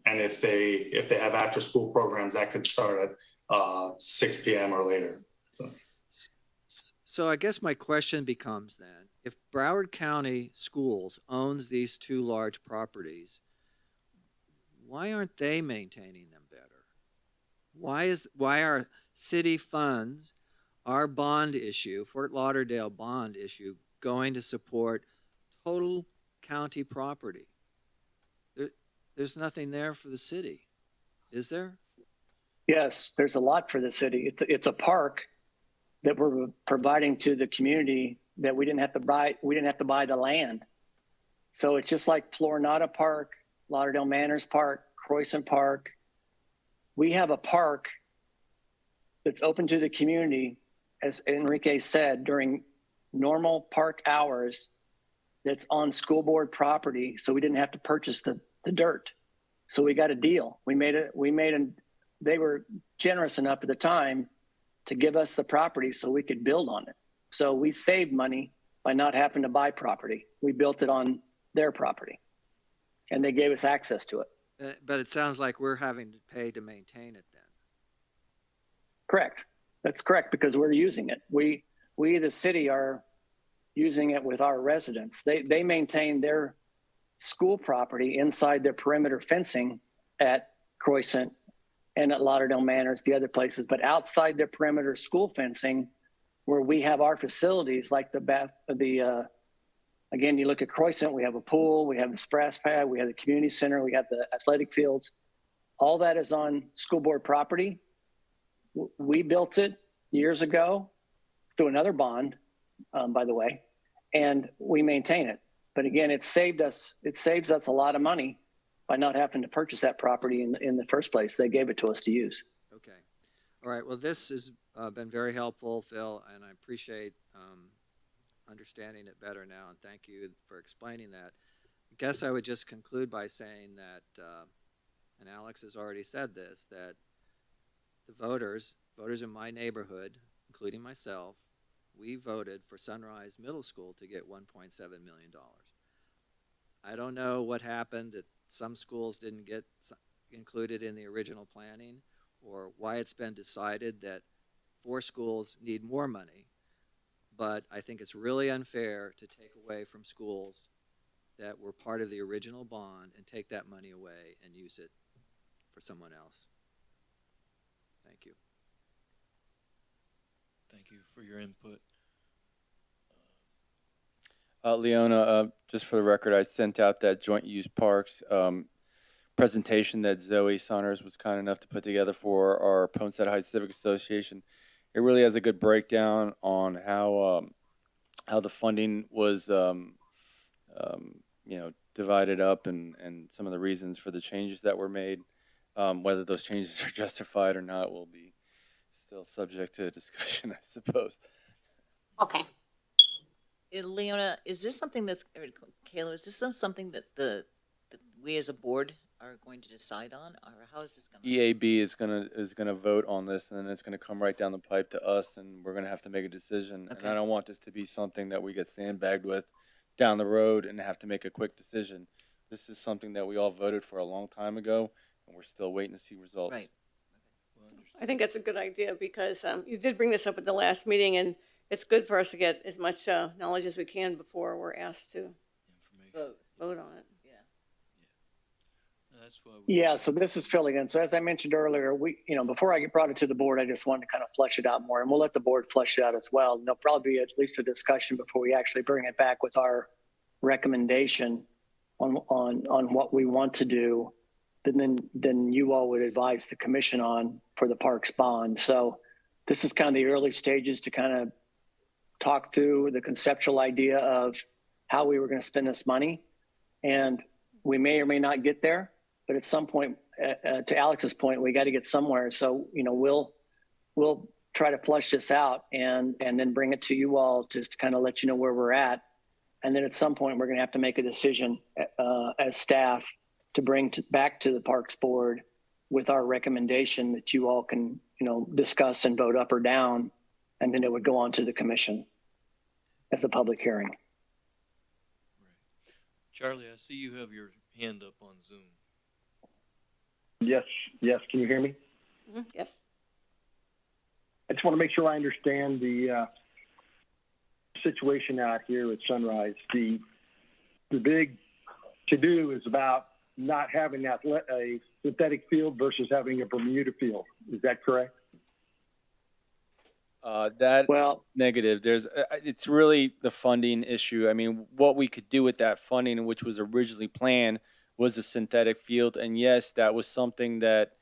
if they have after school programs, that could start at 6 p.m. or later. So I guess my question becomes then, if Broward County Schools owns these two large properties, why aren't they maintaining them better? Why are city funds, our bond issue, Fort Lauderdale bond issue, going to support total county property? There's nothing there for the city, is there? Yes, there's a lot for the city. It's a park that we're providing to the community that we didn't have to buy. We didn't have to buy the land. So it's just like Florinata Park, Lauderdale Manors Park, Croissant Park. We have a park that's open to the community, as Enrique said, during normal park hours, that's on school board property. So we didn't have to purchase the dirt. So we got a deal. They were generous enough at the time to give us the property so we could build on it. So we saved money by not having to buy property. We built it on their property and they gave us access to it. But it sounds like we're having to pay to maintain it then. Correct. That's correct, because we're using it. We the city are using it with our residents. They maintain their school property inside their perimeter fencing at Croissant and at Lauderdale Manors, the other places, but outside their perimeter school fencing, where we have our facilities like again, you look at Croissant, we have a pool, we have the splash pad, we have the community center, we have the athletic fields. All that is on school board property. We built it years ago through another bond, by the way, and we maintain it. But again, it saves us a lot of money by not having to purchase that property in the first place. They gave it to us to use. Okay. All right. Well, this has been very helpful, Phil, and I appreciate understanding it better now, and thank you for explaining that. I guess I would just conclude by saying that, and Alex has already said this, that the voters in my neighborhood, including myself, we voted for Sunrise Middle School to get $1.7 million. I don't know what happened, that some schools didn't get included in the original planning, or why it's been decided that 4 schools need more money. But I think it's really unfair to take away from schools that were part of the original bond and take that money away and use it for someone else. Thank you. Thank you for your input. Leona, just for the record, I sent out that joint use parks presentation that Zoe Saunders was kind enough to put together for our Ponset Heights Civic Association. It really has a good breakdown on how the funding was divided up and some of the reasons for the changes that were made. Whether those changes are justified or not will be still subject to discussion, I suppose. Okay. Leona, is this something that's, or Kayla, is this something that that we as a board are going to decide on, or how is this gonna? EAB is gonna vote on this, and then it's gonna come right down the pipe to us, and we're gonna have to make a decision. And Okay. I don't want this to be something that we get sandbagged with down the road and have to make a quick decision. This is something that we all voted for a long time ago, and we're still waiting to see results. Right. I think that's a good idea because you did bring this up at the last meeting, and it's good for us to get as much knowledge as we can before we're asked to vote on it. Yeah. That's why. Yeah, so this is Phil again. So as I mentioned earlier, before I brought it to the board, I just wanted to kind of flesh it out more, and we'll let the board flesh it out as well. And there'll probably be at least a discussion before we actually bring it back with our recommendation on what we want to do. Then you all would advise the commission on for the parks bond. So this is kind of the early stages to kind of talk through the conceptual idea of how we were going to spend this money. And we may or may not get there, but at some point, to Alex's point, we got to get somewhere. So, we'll try to flush this out and then bring it to you all just to kind of let you know where we're at. And then at some point, we're going to have to make a decision as staff to bring back to the Parks Board with our recommendation that you all can, discuss and vote up or down. And then it would go on to the commission as a public hearing. Right. Charlie, I see you have your hand up on Zoom. Yes. Can you hear me? Mm-hmm. Yes. I just want to make sure I understand the situation out here at Sunrise. The big to-do is about not having a synthetic field versus having a Bermuda field. Is that correct? That's negative. It's really the funding issue. I mean, what we could do with that funding, which was originally planned, was a synthetic field. And yes, that was something that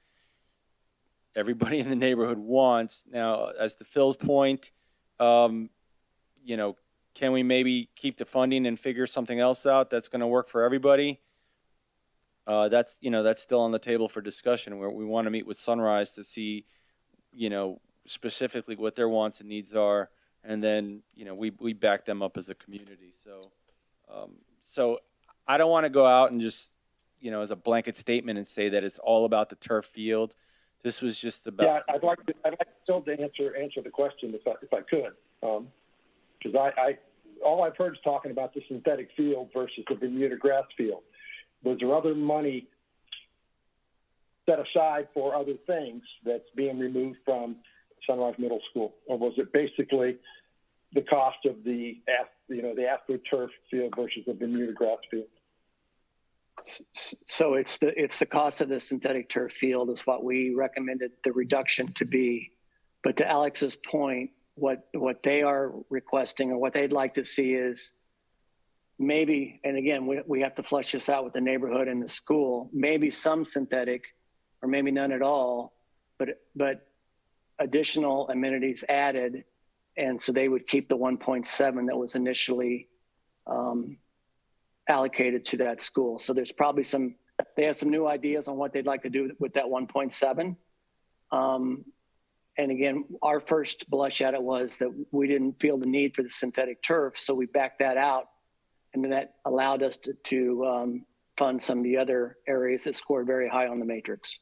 everybody in the neighborhood wants. Now, as to Phil's point, can we maybe keep the funding and figure something else out that's going to work for everybody? That's still on the table for discussion, where we want to meet with Sunrise to see, specifically what their wants and needs are. And then, we back them up as a community. So I don't want to go out and just, as a blanket statement and say that it's all about the turf field. This was just about. Yeah, I'd like Phil to answer the question if I could, because all I've heard is talking about the synthetic field versus the Bermuda grass field. Was there other money set aside for other things that's being removed from Sunrise Middle School, or was it basically the cost of the AstroTurf field versus the Bermuda grass field? So it's the cost of the synthetic turf field is what we recommended the reduction to be. But to Alex's point, what they are requesting or what they'd like to see is maybe, and again, we have to flesh this out with the neighborhood and the school, maybe some synthetic or maybe none at all, but additional amenities added. And so they would keep the 1.7 that was initially allocated to that school. So there's probably they have some new ideas on what they'd like to do with that 1.7. And again, our first blush at it was that we didn't feel the need for the synthetic turf. So we backed that out. And then that allowed us to fund some of the other areas that scored very high on the matrix.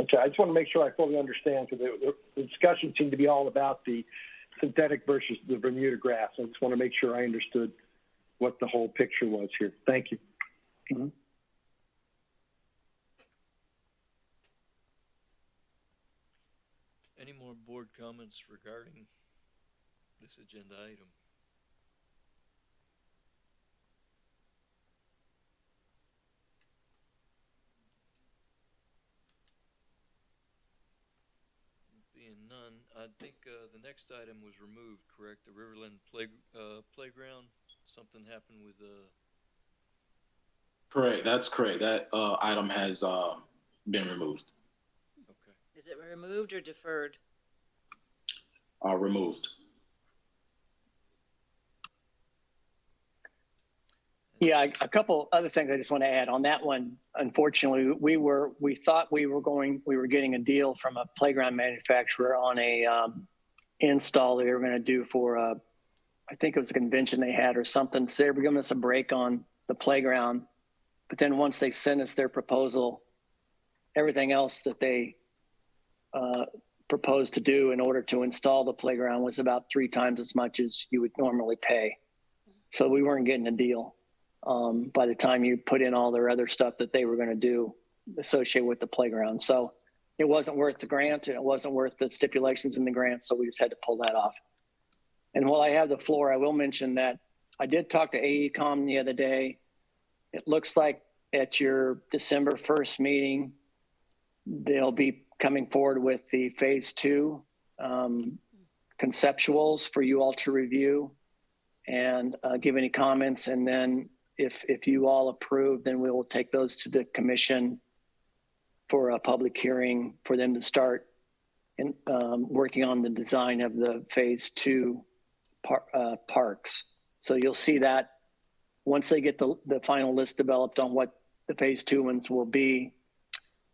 Okay, I just want to make sure I fully understand, because the discussion seemed to be all about the synthetic versus the Bermuda grass. I just want to make sure I understood what the whole picture was here. Thank you. Mm-hmm. Any more board comments regarding this agenda item? Being none, I think the next item was removed, correct? The Riverland playground. Something happened with Correct. That's correct. That item has been removed. Okay. Is it removed or deferred? Removed. Yeah, a couple other things I just want to add on that one. Unfortunately, we thought we were getting a deal from a playground manufacturer on a install they were going to do for I think it was a convention they had or something. So they were giving us a break on the playground. But then once they sent us their proposal, everything else that they proposed to do in order to install the playground was about 3 times as much as you would normally pay. So we weren't getting a deal by the time you put in all their other stuff that they were going to do associated with the playground. So it wasn't worth the grant and it wasn't worth the stipulations in the grant. So we just had to pull that off. And while I have the floor, I will mention that I did talk to AECom the other day. It looks like at your December 1st meeting, they'll be coming forward with the phase 2 conceptuals for you all to review and give any comments. And then if you all approve, then we will take those to the commission for a public hearing for them to start in, working on the design of the phase 2 parks. So you'll see that once they get the final list developed on what the phase 2 ones will be,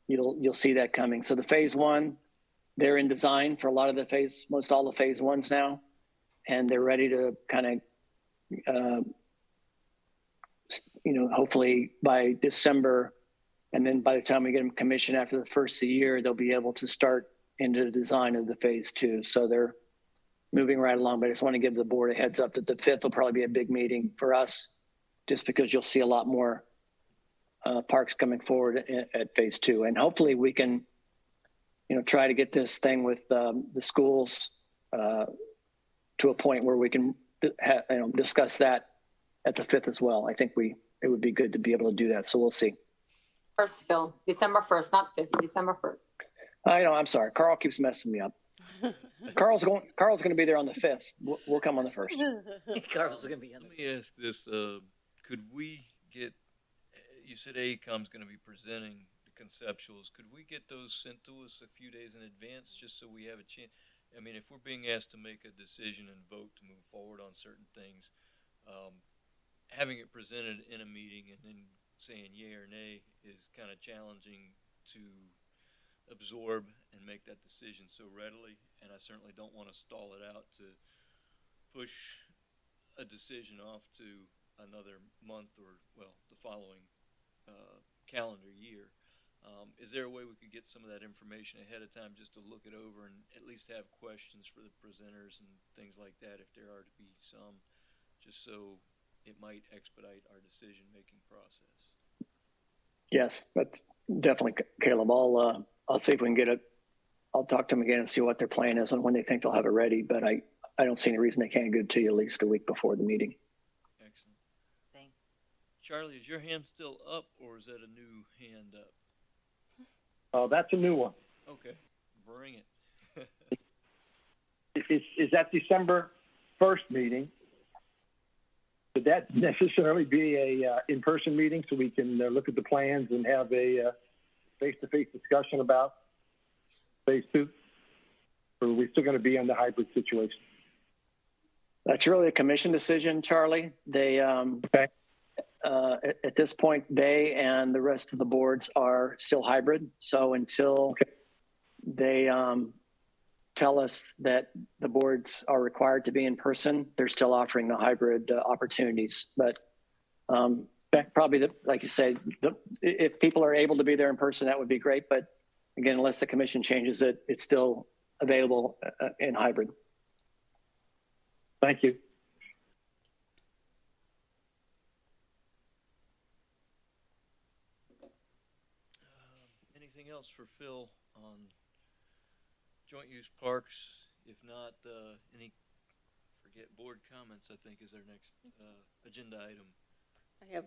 you'll see that coming. So the phase 1, they're in design for a lot of the most all the phase 1s now, and they're ready to kind of, hopefully by December, and then by the time we get them commissioned after the first of the year, they'll be able to start into the design of the phase 2. So they're moving right along, but I just want to give the board a heads up that the 5th will probably be a big meeting for us, just because you'll see a lot more parks coming forward at phase 2. And hopefully we can, try to get this thing with the schools to a point where we can discuss that at the 5th as well. I think it would be good to be able to do that. So we'll see. First, Phil, December 1st, not 5th, December 1st. I know, I'm sorry. Carl keeps messing me up. Carl's going to be there on the 5th. We'll come on the 1st. Carl's going to be on Let me ask this, could we get, you said AECOM's going to be presenting the conceptuals. Could we get those sent to us a few days in advance just so we have a chance? I mean, if we're being asked to make a decision and vote to move forward on certain things, having it presented in a meeting and then saying yay or nay is kind of challenging to absorb and make that decision so readily. And I certainly don't want to stall it out to push a decision off to another month or, well, the following calendar year. Is there a way we could get some of that information ahead of time just to look it over and at least have questions for the presenters and things like that, if there are to be some, just so it might expedite our decision-making process? Yes, that's definitely, Caleb. I'll see if we can get it. I'll talk to them again and see what their plan is and when they think they'll have it ready. But I don't see any reason they can't give it to you at least a week before the meeting. Excellent. Charlie, is your hand still up or is that a new hand up? That's a new one. Okay, bring it. Is that December 1st meeting? Would that necessarily be a in-person meeting so we can look at the plans and have a face-to-face discussion about phase 2? Or are we still going to be on the hybrid situation? That's really a commission decision, Charlie. They, okay. At this point, they and the rest of the boards are still hybrid. So until they tell us that the boards are required to be in person, they're still offering the hybrid opportunities. But probably, like you say, if people are able to be there in person, that would be great. But again, unless the commission changes it, it's still available in hybrid. Thank you. Anything else for Phil on joint use parks? If not, board comments, I think, is our next agenda item. I have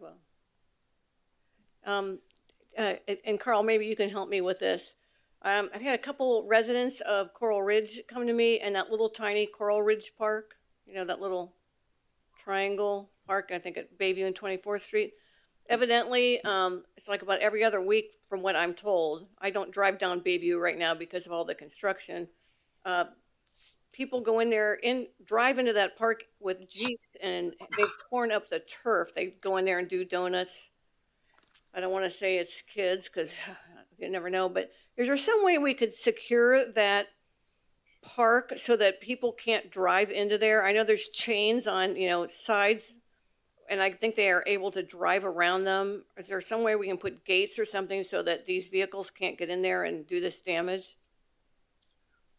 and Carl, maybe you can help me with this. I've had a couple residents of Coral Ridge come to me, and that little tiny Coral Ridge Park, that little triangle park, I think at Bayview and 24th Street. Evidently, it's like about every other week from what I'm told. I don't drive down Bayview right now because of all the construction. People go in there, drive into that park with Jeeps, and they've torn up the turf. They go in there and do donuts. I don't want to say it's kids because you never know, but is there some way we could secure that park so that people can't drive into there? I know there's chains on, sides, and I think they are able to drive around them. Is there some way we can put gates or something so that these vehicles can't get in there and do this damage?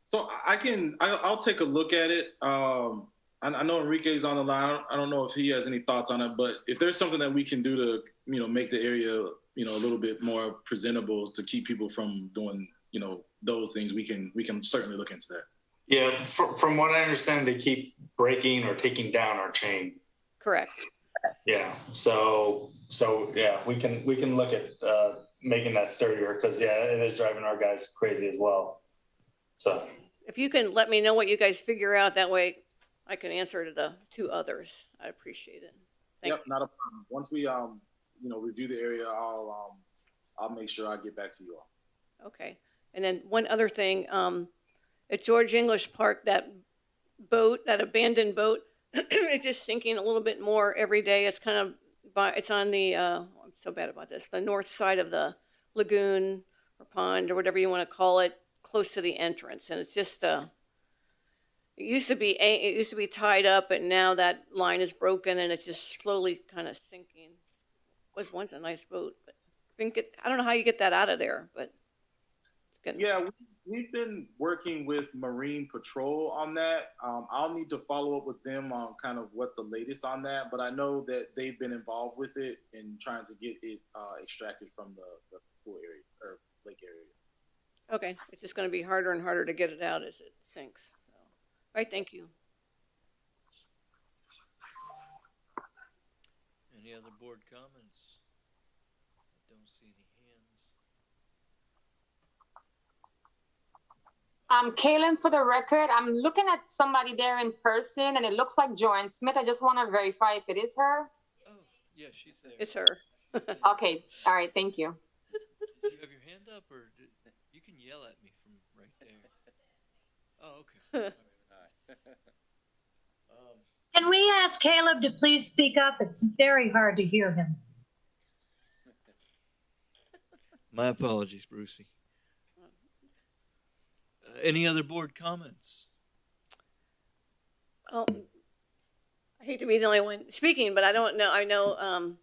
So I'll take a look at it. I know Enrique's on the line. I don't know if he has any thoughts on it, but if there's something that we can do to, make the area, a little bit more presentable to keep people from doing, those things, we can certainly look into that. Yeah, from what I understand, they keep breaking or taking down our chain. Correct. Yeah. So yeah, we can look at making that sturdier because it is driving our guys crazy as well. So If you can let me know what you guys figure out, that way I can answer to the two others. I appreciate it. Yep, not a problem. Once we review the area, I'll make sure I get back to you all. Okay. And then one other thing, at George English Park, that abandoned boat, it's just sinking a little bit more every day. It's it's on the, I'm so bad about this, the north side of the lagoon or pond or whatever you want to call it, close to the entrance. And it's just, it used to be tied up, and now that line is broken and it's just slowly kind of sinking. It was once a nice boat, but I don't know how you get that out of there, but it's getting. Yeah, we've been working with Marine Patrol on that. I'll need to follow up with them on kind of what the latest on that, but I know that they've been involved with it and trying to get it extracted from the pool area or lake area. Okay, it's just going to be harder and harder to get it out as it sinks. So, all right, thank you. Any other board comments? I don't see any hands. Kaylin, for the record, I'm looking at somebody there in person, and it looks like Joanne Smith. I just want to verify if it is her. Oh, yeah, she's there. It's her. Okay, all right, thank you. Did you have your hand up, or you can yell at me from right there? Oh, okay. Can we ask Caleb to please speak up? It's very hard to hear him. My apologies, Brucey. Any other board comments? Oh, I hate to be the only one speaking, but I don't know. I know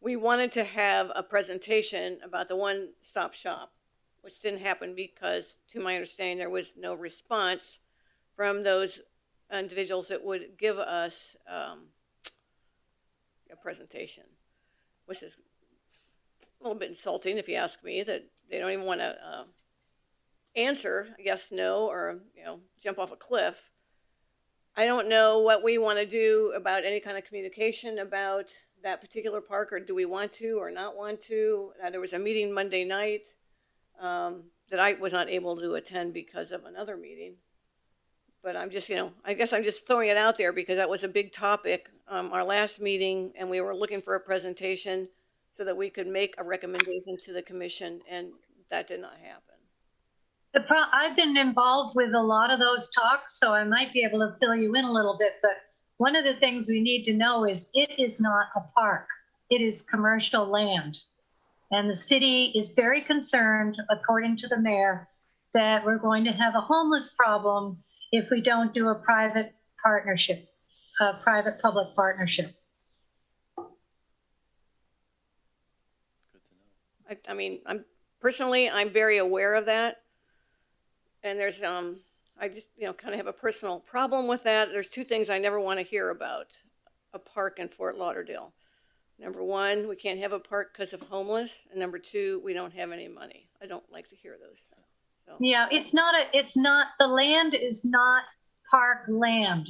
we wanted to have a presentation about the one-stop shop, which didn't happen because, to my understanding, there was no response from those individuals that would give us a presentation, which is a little bit insulting if you ask me, that they don't even want to answer yes, no, or jump off a cliff. I don't know what we want to do about any kind of communication about that particular park, or do we want to or not want to? There was a meeting Monday night that I was not able to attend because of another meeting. But I'm just, I guess I'm just throwing it out there because that was a big topic our last meeting, and we were looking for a presentation so that we could make a recommendation to the commission, and that did not happen. I've been involved with a lot of those talks, so I might be able to fill you in a little bit, but one of the things we need to know is it is not a park. It is commercial land. And the city is very concerned, according to the mayor, that we're going to have a homeless problem if we don't do a private partnership, a private-public partnership. Good to know. I mean, I'm very aware of that. And there's, I just, kind of have a personal problem with that. There's two things I never want to hear about a park in Fort Lauderdale. Number one, we can't have a park because of homeless. And number two, we don't have any money. I don't like to hear those things. So. Yeah, the land is not park land.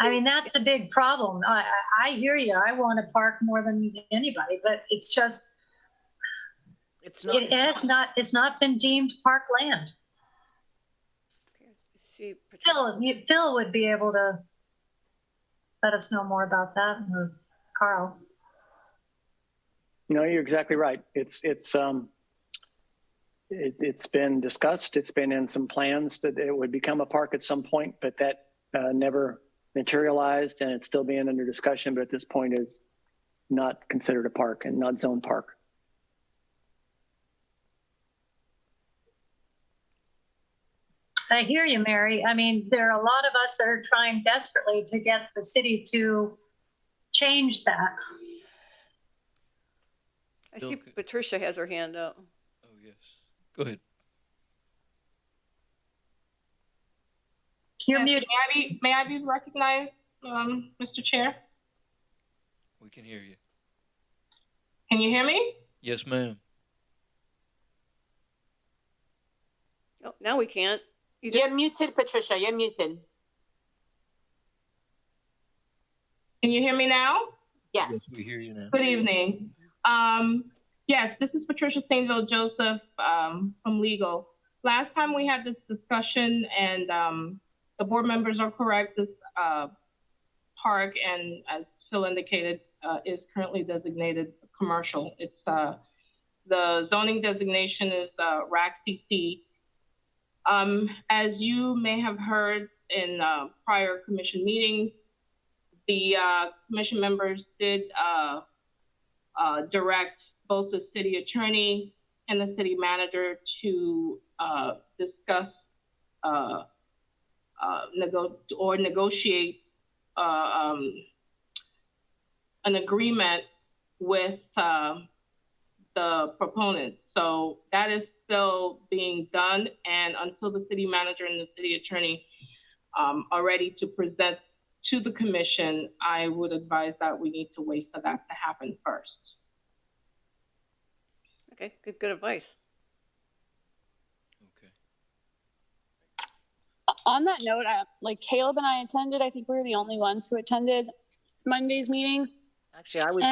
I mean, that's a big problem. I hear you. I want a park more than anybody, but it's just, it's not been deemed park land. See, Phil would be able to let us know more about that, or Carl. No, you're exactly right. It's been discussed. It's been in some plans that it would become a park at some point, but that never materialized, and it's still being under discussion. But at this point, is not considered a park and not zone park. I hear you, Mary. I mean, there are a lot of us that are trying desperately to get the city to change that. I see Patricia has her hand up. Oh, yes. Go ahead. You're Yes, muted. may I be recognized, Mr. Chair? We can hear you. Can you hear me? Yes, ma'am. Oh, now we can't. You're muted, Patricia. You're muted. Can you hear me now? Yes. Yes, we hear you now. Good evening. Yes, this is Patricia Stainville Joseph from Legal. Last time we had this discussion, and the board members are correct. This park, and as Phil indicated, is currently designated commercial. It's the zoning designation is RAC CC. As you may have heard in prior commission meetings, the commission members did direct both the city attorney and the city manager to discuss negotiate an agreement with the proponents. So that is still being done, and until the city manager and the city attorney are ready to present to the commission, I would advise that we need to wait for that to happen first. Okay, good advice. On that note, like Caleb and I attended. I think we were the only ones who attended Monday's meeting. Actually, I was.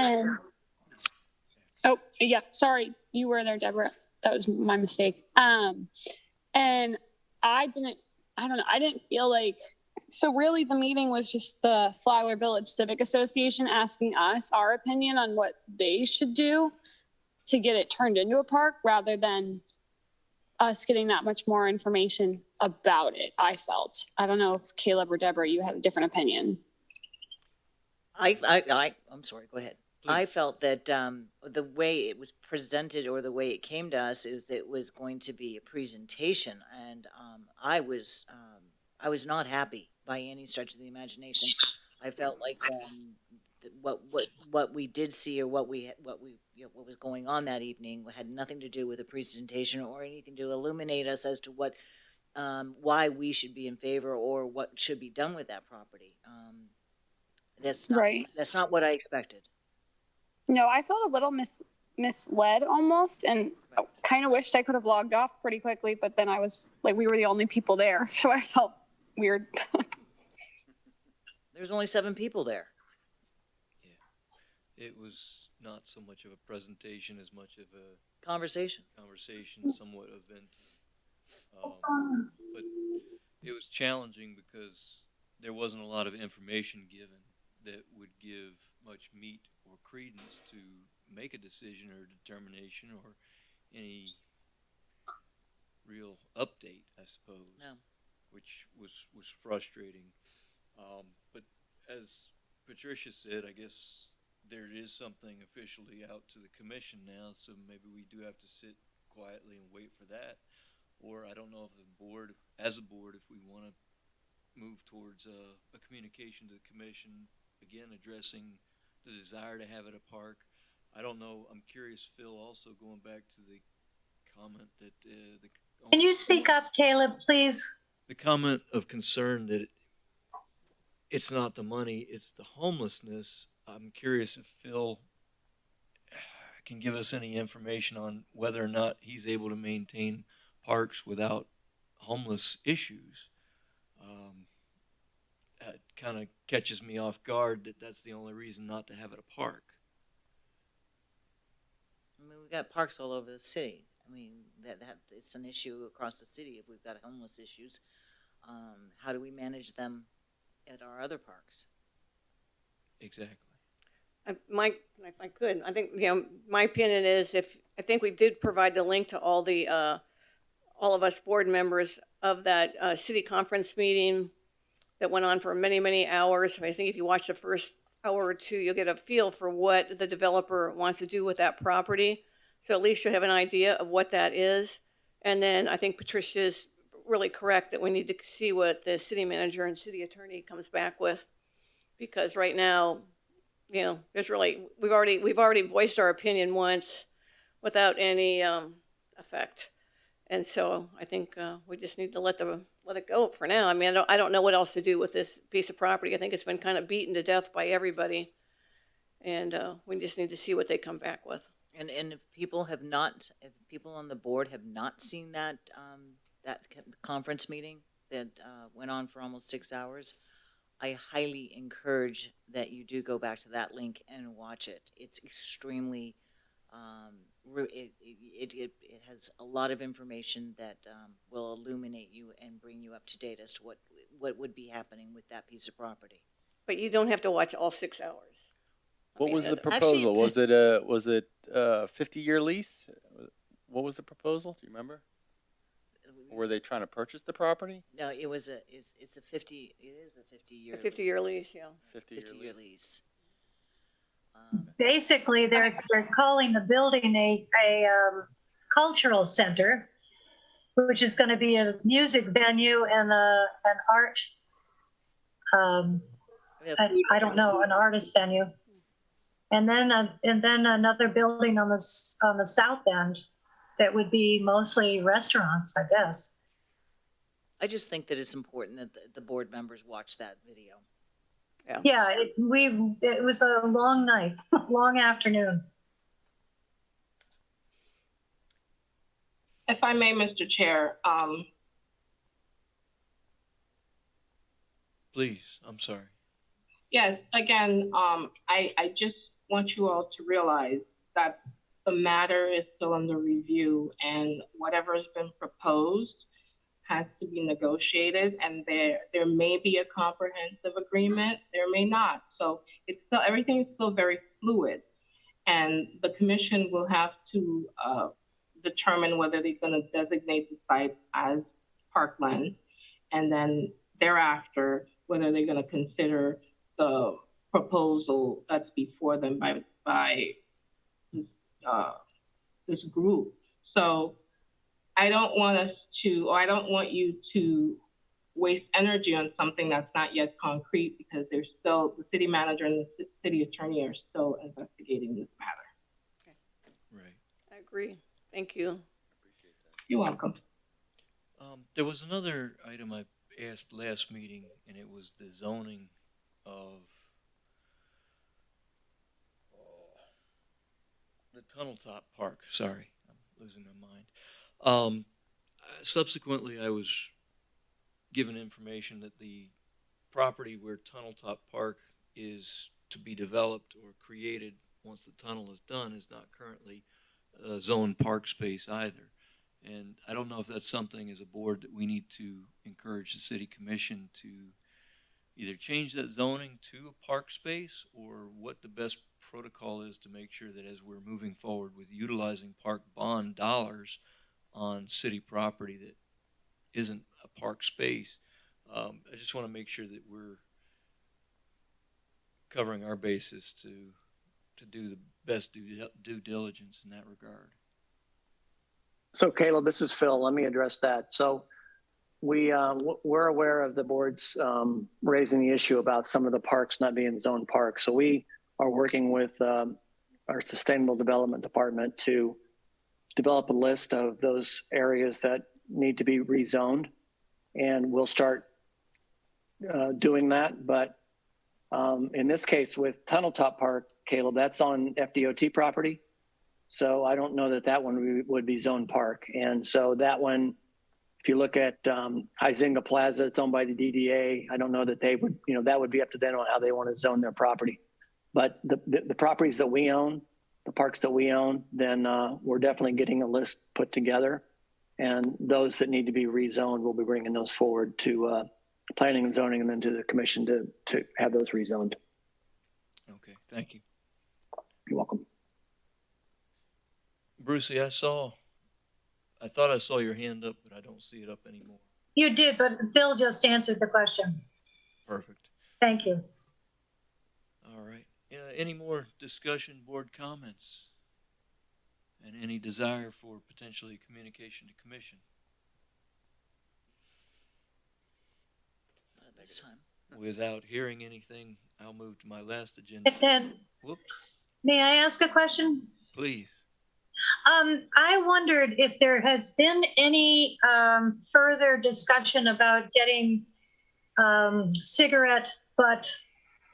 Oh, yeah. Sorry, you were there, Deborah. That was my mistake. And I don't know. I didn't feel like. So really, the meeting was just the Flagler Village Civic Association asking us our opinion on what they should do to get it turned into a park, rather than us getting that much more information about it. I felt. I don't know if Caleb or Deborah, you had a different opinion. I'm sorry. Go ahead. Please. I felt that the way it was presented, or the way it came to us, is it was going to be a presentation, and I was not happy by any stretch of the imagination. I felt like what we did see, or what was going on that evening, had nothing to do with a presentation or anything to illuminate us as to what why we should be in favor or what should be done with that property. That's not right. That's not what I expected. No, I felt a little misled almost, and kind of wished I could have logged off pretty quickly, but then I was like, we were the only people there, so I felt weird. There's only 7 people there. Yeah. It was not so much of a presentation as much of a conversation, somewhat event. But it was challenging because there wasn't a lot of information given that would give much meat or credence to make a decision or determination or any real update, I suppose. No. Which was frustrating. But as Patricia said, I guess there is something officially out to the commission now, so maybe we do have to sit quietly and wait for that. Or I don't know if the board, as a board, if we want to move towards a communication to the commission, again, addressing the desire to have it a park. I don't know. I'm curious, Phil, also going back to the comment that Can you speak up, Caleb, please? The comment of concern that it's not the money, it's the homelessness. I'm curious if Phil can give us any information on whether or not he's able to maintain parks without homeless issues. It kind of catches me off guard that that's the only reason not to have it a park. I mean, we've got parks all over the city. I mean, that it's an issue across the city if we've got homeless issues. How do we manage them at our other parks? Exactly. If I could, I think, my opinion is, I think we did provide the link to all of us board members of that city conference meeting that went on for many, many hours. I think if you watch the first hour or two, you'll get a feel for what the developer wants to do with that property. So at least you'll have an idea of what that is. And then I think Patricia's really correct that we need to see what the city manager and city attorney comes back with. Because right now, you know, we've already voiced our opinion once without any effect. And so I think we just need to let it go for now. I mean, I don't know what else to do with this piece of property. I think it's been kind of beaten to death by everybody. And we just need to see what they come back with. And if people on the board have not seen that conference meeting that went on for almost 6 hours, I highly encourage that you do go back to that link and watch it. It's extremely, it has a lot of information that will illuminate you and bring you up to date as to what would be happening with that piece of property. But you don't have to watch all 6 hours. What was the proposal? Was it a 50-year lease? What was the proposal? Do you remember? Were they trying to purchase the property? No, it's a 50-year. A 50-year lease, yeah. 50-year lease. Basically, they're calling the building a cultural center, which is going to be a music venue and an art. I don't know, an artist venue, and then another building on the south end that would be mostly restaurants, I guess. I just think that it's important that the board members watch that video. Yeah, it was a long night, long afternoon. If I may, Mr. Chair, Please, I'm sorry. yes, again, I just want you all to realize that the matter is still under review, and whatever has been proposed has to be negotiated, and there may be a comprehensive agreement, there may not. So everything is still very fluid, and the commission will have to determine whether they're going to designate the site as parkland, and then thereafter whether they're going to consider the proposal that's before them by this group. So I don't want you to waste energy on something that's not yet concrete, because there's still, the city manager and the city attorney are still investigating this matter. Right. I agree. Thank you. You're welcome. There was another item I asked last meeting, and it was the zoning of the Tunnel Top Park. Sorry, I'm losing my mind. Subsequently, I was given information that the property where Tunnel Top Park is to be developed or created once the tunnel is done is not currently zoned park space either. And I don't know if that's something as a board that we need to encourage the city commission to either change that zoning to a park space, or what the best protocol is to make sure that as we're moving forward with utilizing park bond dollars on city property that isn't a park space, I just want to make sure that we're covering our bases to do the best due diligence in that regard. So Caleb, this is Phil. Let me address that. So we're aware of the board's raising the issue about some of the parks not being zoned parks. So we are working with our Sustainable Development Department to develop a list of those areas that need to be rezoned, and we'll start doing that. But in this case with Tunnel Top Park, Caleb, that's on FDOT property. So I don't know that one would be zoned park. And so that one, if you look at Huizinga Plaza, it's owned by the DDA. I don't know that they would, that would be up to them on how they want to zone their property. But the properties that we own, the parks that we own, then we're definitely getting a list put together. And those that need to be rezoned, we'll be bringing those forward to planning and zoning, and then to the commission to have those rezoned. Okay, thank you. You're welcome. Brucey, I thought I saw your hand up, but I don't see it up anymore. You did, but Phil just answered the question. Perfect. Thank you. All right. Any more discussion, board comments? And any desire for potentially communication to commission? this time. Without hearing anything, I'll move to my last agenda. And then, Whoops, may I ask a question? please. I wondered if there has been any further discussion about getting cigarette butt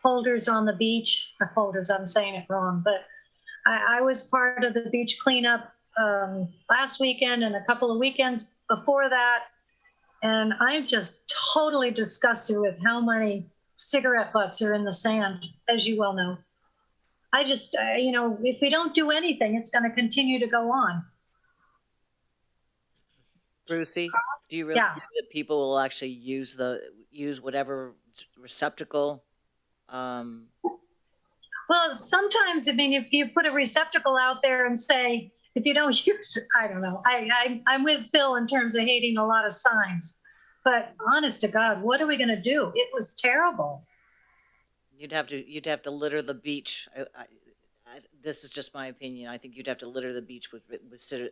holders on the beach. Holders, I'm saying it wrong, but I was part of the beach cleanup last weekend and a couple of weekends before that, and I'm just totally disgusted with how many cigarette butts are in the sand, as you well know. I just, if we don't do anything, it's going to continue to go on. Brucey, do you really think that people will actually use whatever receptacle? Well, sometimes, I mean, if you put a receptacle out there and say, if you don't use it, I don't know. I'm with Phil in terms of hating a lot of signs, but honest to God, what are we going to do? It was terrible. You'd have to litter the beach. This is just my opinion. I think you'd have to litter the beach with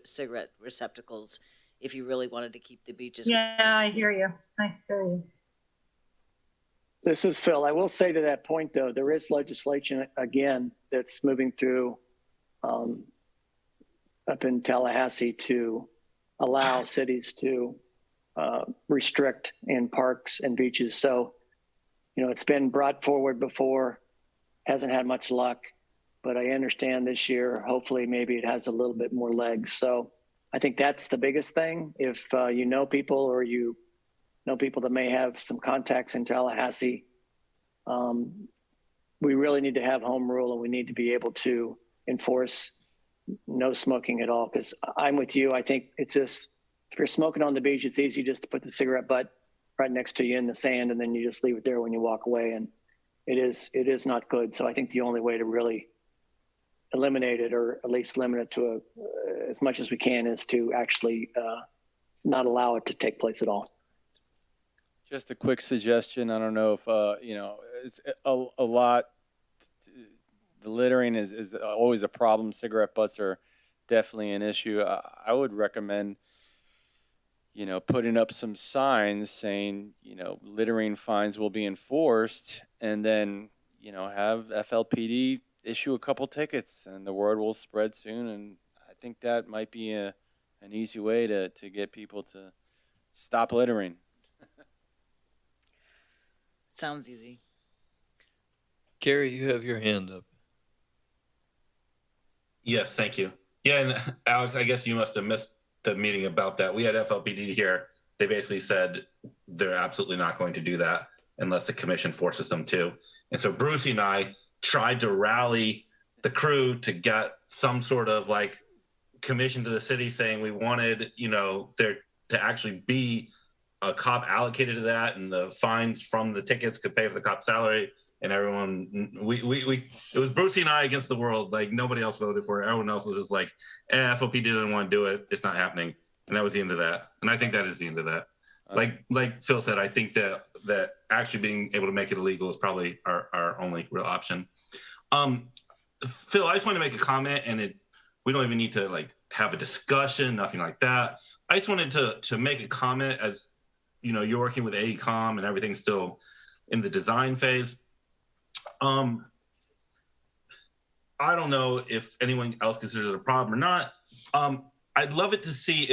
cigarette receptacles if you really wanted to keep the beaches. Yeah, I hear you. This is Phil. I will say to that point, though, there is legislation, again, that's moving through up in Tallahassee to allow cities to restrict in parks and beaches. So, it's been brought forward before, hasn't had much luck, but I understand this year, hopefully maybe it has a little bit more legs. So I think that's the biggest thing. If you know people or you know people that may have some contacts in Tallahassee, we really need to have home rule, and we need to be able to enforce no smoking at all. Because I'm with you. I think it's just, if you're smoking on the beach, it's easy just to put the cigarette butt right next to you in the sand, and then you just leave it there when you walk away. And it is not good. So I think the only way to really eliminate it, or at least limit it to as much as we can, is to actually not allow it to take place at all. Just a quick suggestion. I don't know if, it's a lot. The littering is always a problem. Cigarette butts are definitely an issue. I would recommend, putting up some signs saying, littering fines will be enforced, and then, have FLPD issue a couple tickets, and the word will spread soon. And I think that might be an easy way to get people to stop littering. Sounds easy. Gary, you have your hand up. Yes, thank you. Yeah, and Alex, I guess you must have missed the meeting about that. We had FLPD here. They basically said they're absolutely not going to do that unless the commission forces them to. And so Brucey and I tried to rally the crew to get some sort of commission to the city saying we wanted, there to actually be a cop allocated to that, and the fines from the tickets could pay for the cop's salary. And everyone, it was Brucey and I against the world. Nobody else voted for it. Everyone else was just FOP didn't want to do it. It's not happening. And that was the end of that. And I think that is the end of that. Like Phil said, I think that actually being able to make it illegal is probably our only real option. Phil, I just want to make a comment, and we don't even need to have a discussion, nothing like that. I just wanted to make a comment, as you're working with AECOM and everything's still in the design phase. I don't know if anyone else considers it a problem or not. I'd love it to see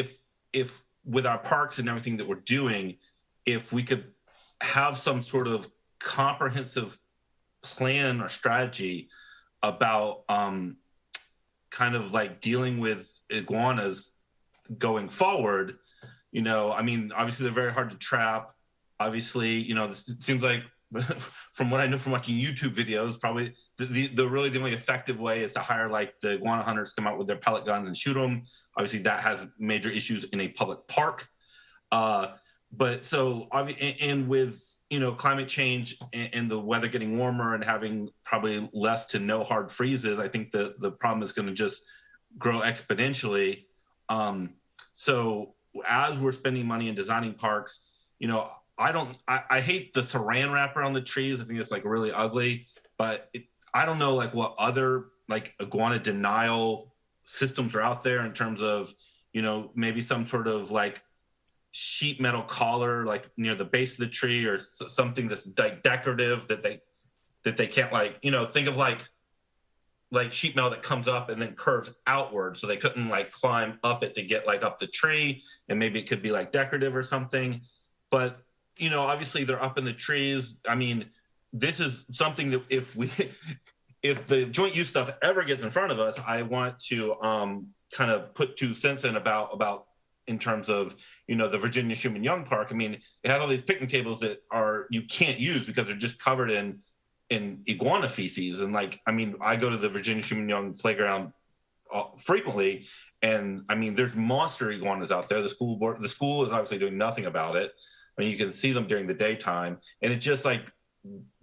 if with our parks and everything that we're doing, if we could have some sort of comprehensive plan or strategy about kind of dealing with iguanas going forward. Obviously they're very hard to trap. Obviously, it seems like from what I know from watching YouTube videos, probably the really only effective way is to hire the iguana hunters come out with their pellet guns and shoot them. Obviously that has major issues in a public park. But so, and with, climate change and the weather getting warmer and having probably less to no hard freezes, I think the problem is going to just grow exponentially. So as we're spending money in designing parks, I hate the saran wrap on the trees. I think it's really ugly, but I don't know what other iguana denial systems are out there in terms of, maybe some sort of sheet metal collar like near the base of the tree, or something that's like decorative that they can't, like, you know, think of like sheet metal that comes up and then curves outward, so they couldn't like climb up it to get like up the tree, and maybe it could be like decorative or something. But you know, obviously they're up in the trees. I mean, this is something that if the joint use stuff ever gets in front of us, I want to kind of put 2 cents in about in terms of, you know, the Virginia Schumann Young Park. I mean, it has all these picnic tables that you can't use because they're just covered in iguana feces. And like, I mean, I go to the Virginia Schumann Young playground frequently, and I mean, there's monster iguanas out there. The school is obviously doing nothing about it. I mean, you can see them during the daytime, and it's just like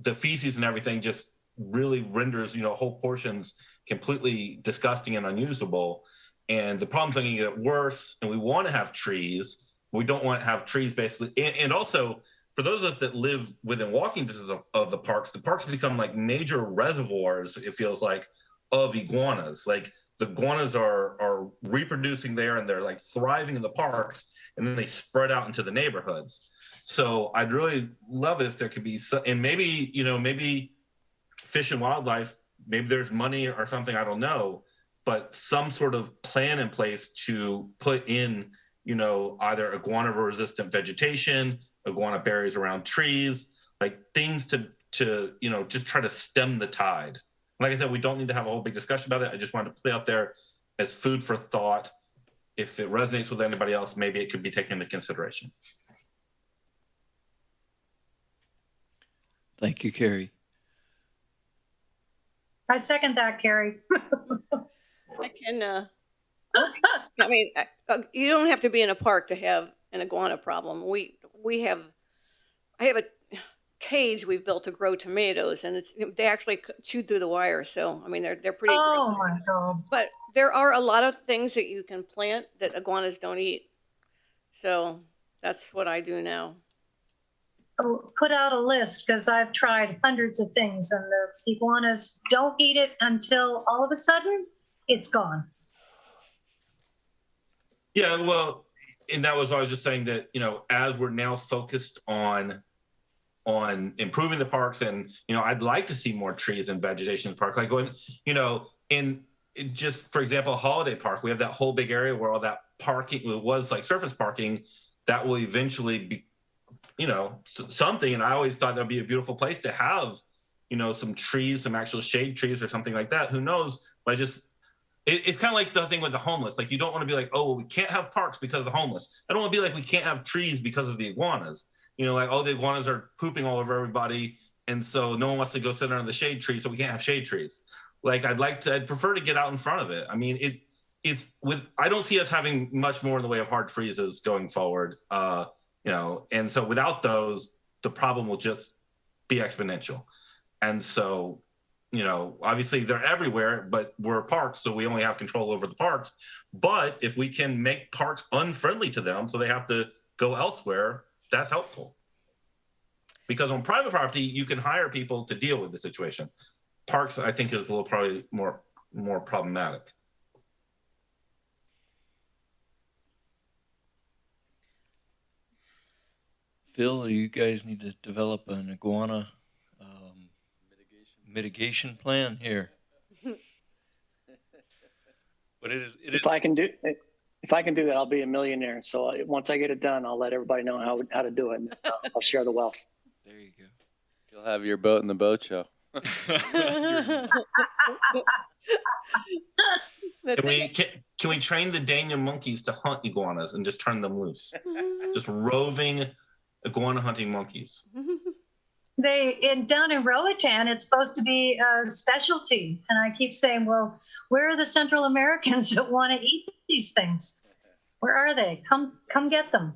the feces and everything just really renders, you know, whole portions completely disgusting and unusable. And the problem's going to get worse, and we want to have trees. We don't want to have trees basically. And also, for those of us that live within walking distance of the parks become like major reservoirs, it feels like, of iguanas. Like the iguanas are reproducing there, and they're like thriving in the parks, and then they spread out into the neighborhoods. So I'd really love it if there could be and maybe, you know, maybe Fish and Wildlife, maybe there's money or something, I don't know, but some sort of plan in place to put in, you know, either iguana resistant vegetation, iguana berries around trees, like things to, you know, just try to stem the tide. Like I said, we don't need to have a whole big discussion about it. I just wanted to put it out there as food for thought. If it resonates with anybody else, maybe it could be taken into consideration. Thank you, Carrie. I second that, Carrie. I can, I mean, you don't have to be in a park to have an iguana problem. I have a cage we've built to grow tomatoes, and they actually chewed through the wire. So, I mean, they're pretty. Oh aggressive. my God. But there are a lot of things that you can plant that iguanas don't eat. So that's what I do now. Put out a list, because I've tried hundreds of things, and the iguanas don't eat it until all of a sudden it's gone. Yeah, well, and that was what I was just saying, that, you know, as we're now focused on improving the parks, and, you know, I'd like to see more trees and vegetation in the park, like going, you know, in just, for example, Holiday Park, we have that whole big area where all that parking, it was like surface parking, that will eventually be, you know, something. And I always thought that'd be a beautiful place to have, you know, some trees, some actual shade trees or something like that. Who knows? But it's kind of like the thing with the homeless. Like, you don't want to be like, oh, well, we can't have parks because of the homeless. I don't want to be like, we can't have trees because of the iguanas. You know, like, oh, the iguanas are pooping all over everybody, and so no one wants to go sit under the shade tree, so we can't have shade trees. Like, I'd prefer to get out in front of it. I mean, I don't see us having much more in the way of hard freezes going forward. You know, and so without those, the problem will just be exponential. And so, you know, obviously they're everywhere, but we're parks, so we only have control over the parks. But if we can make parks unfriendly to them, so they have to go elsewhere, that's helpful. Because on private property, you can hire people to deal with the situation. Parks, I think, is a little probably more problematic. Phil, you guys need to develop an iguana mitigation plan here. But it is. If I can do that, I'll be a millionaire. So once I get it done, I'll let everybody know how to do it. And I'll share the wealth. There you go. You'll have your boat in the boat show. Can we train the Danian monkeys to hunt iguanas and just turn them loose? Just roving iguana hunting monkeys. Down in Roatan, it's supposed to be a specialty, and I keep saying, well, where are the Central Americans that want to eat these things? Where are they? Come get them.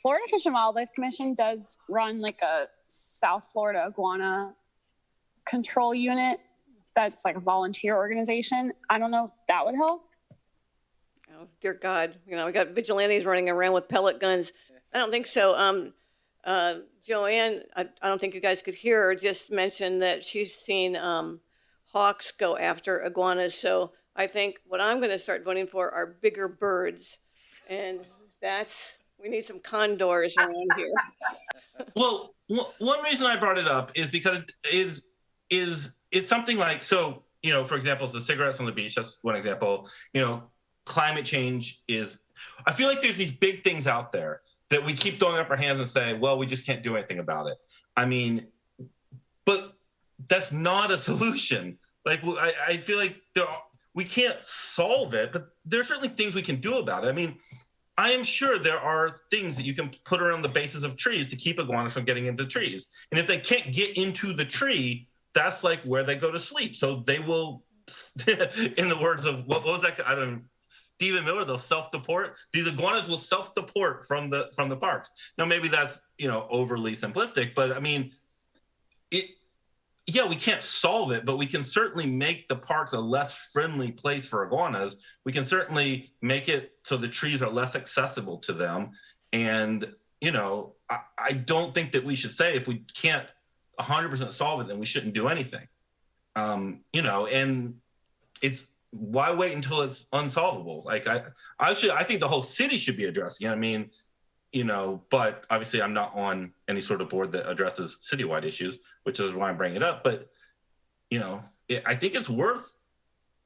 Florida Fish and Wildlife Commission does run like a South Florida iguana control unit. That's like a volunteer organization. I don't know if that would help. Oh, dear God. You know, we got vigilantes running around with pellet guns. I don't think so. Joanne, I don't think you guys could hear her, just mention that she's seen hawks go after iguanas. So I think what I'm going to start voting for are bigger birds. And we need some condors around here. Well, one reason I brought it up is because it's something like, so, you know, for example, the cigarettes on the beach, that's one example. You know, climate change I feel like there's these big things out there that we keep throwing up our hands and say, well, we just can't do anything about it. I mean, but that's not a solution. Like, I feel like we can't solve it, but there's certainly things we can do about it. I mean, I am sure there are things that you can put around the bases of trees to keep iguanas from getting into trees. And if they can't get into the tree, that's like where they go to sleep. So they will, in the words of, what was that? I don't know, Stephen Miller, they'll self-deport. These iguanas will self-deport from the parks. Now, maybe that's, you know, overly simplistic, but I mean, yeah, we can't solve it, but we can certainly make the parks a less friendly place for iguanas. We can certainly make it so the trees are less accessible to them. And, you know, I don't think that we should say if we can't 100% solve it, then we shouldn't do anything. You know, and why wait until it's unsolvable? Like, I think the whole city should be addressing it. I mean, you know, but obviously I'm not on any sort of board that addresses citywide issues, which is why I'm bringing it up. But, you know, I think it's worth,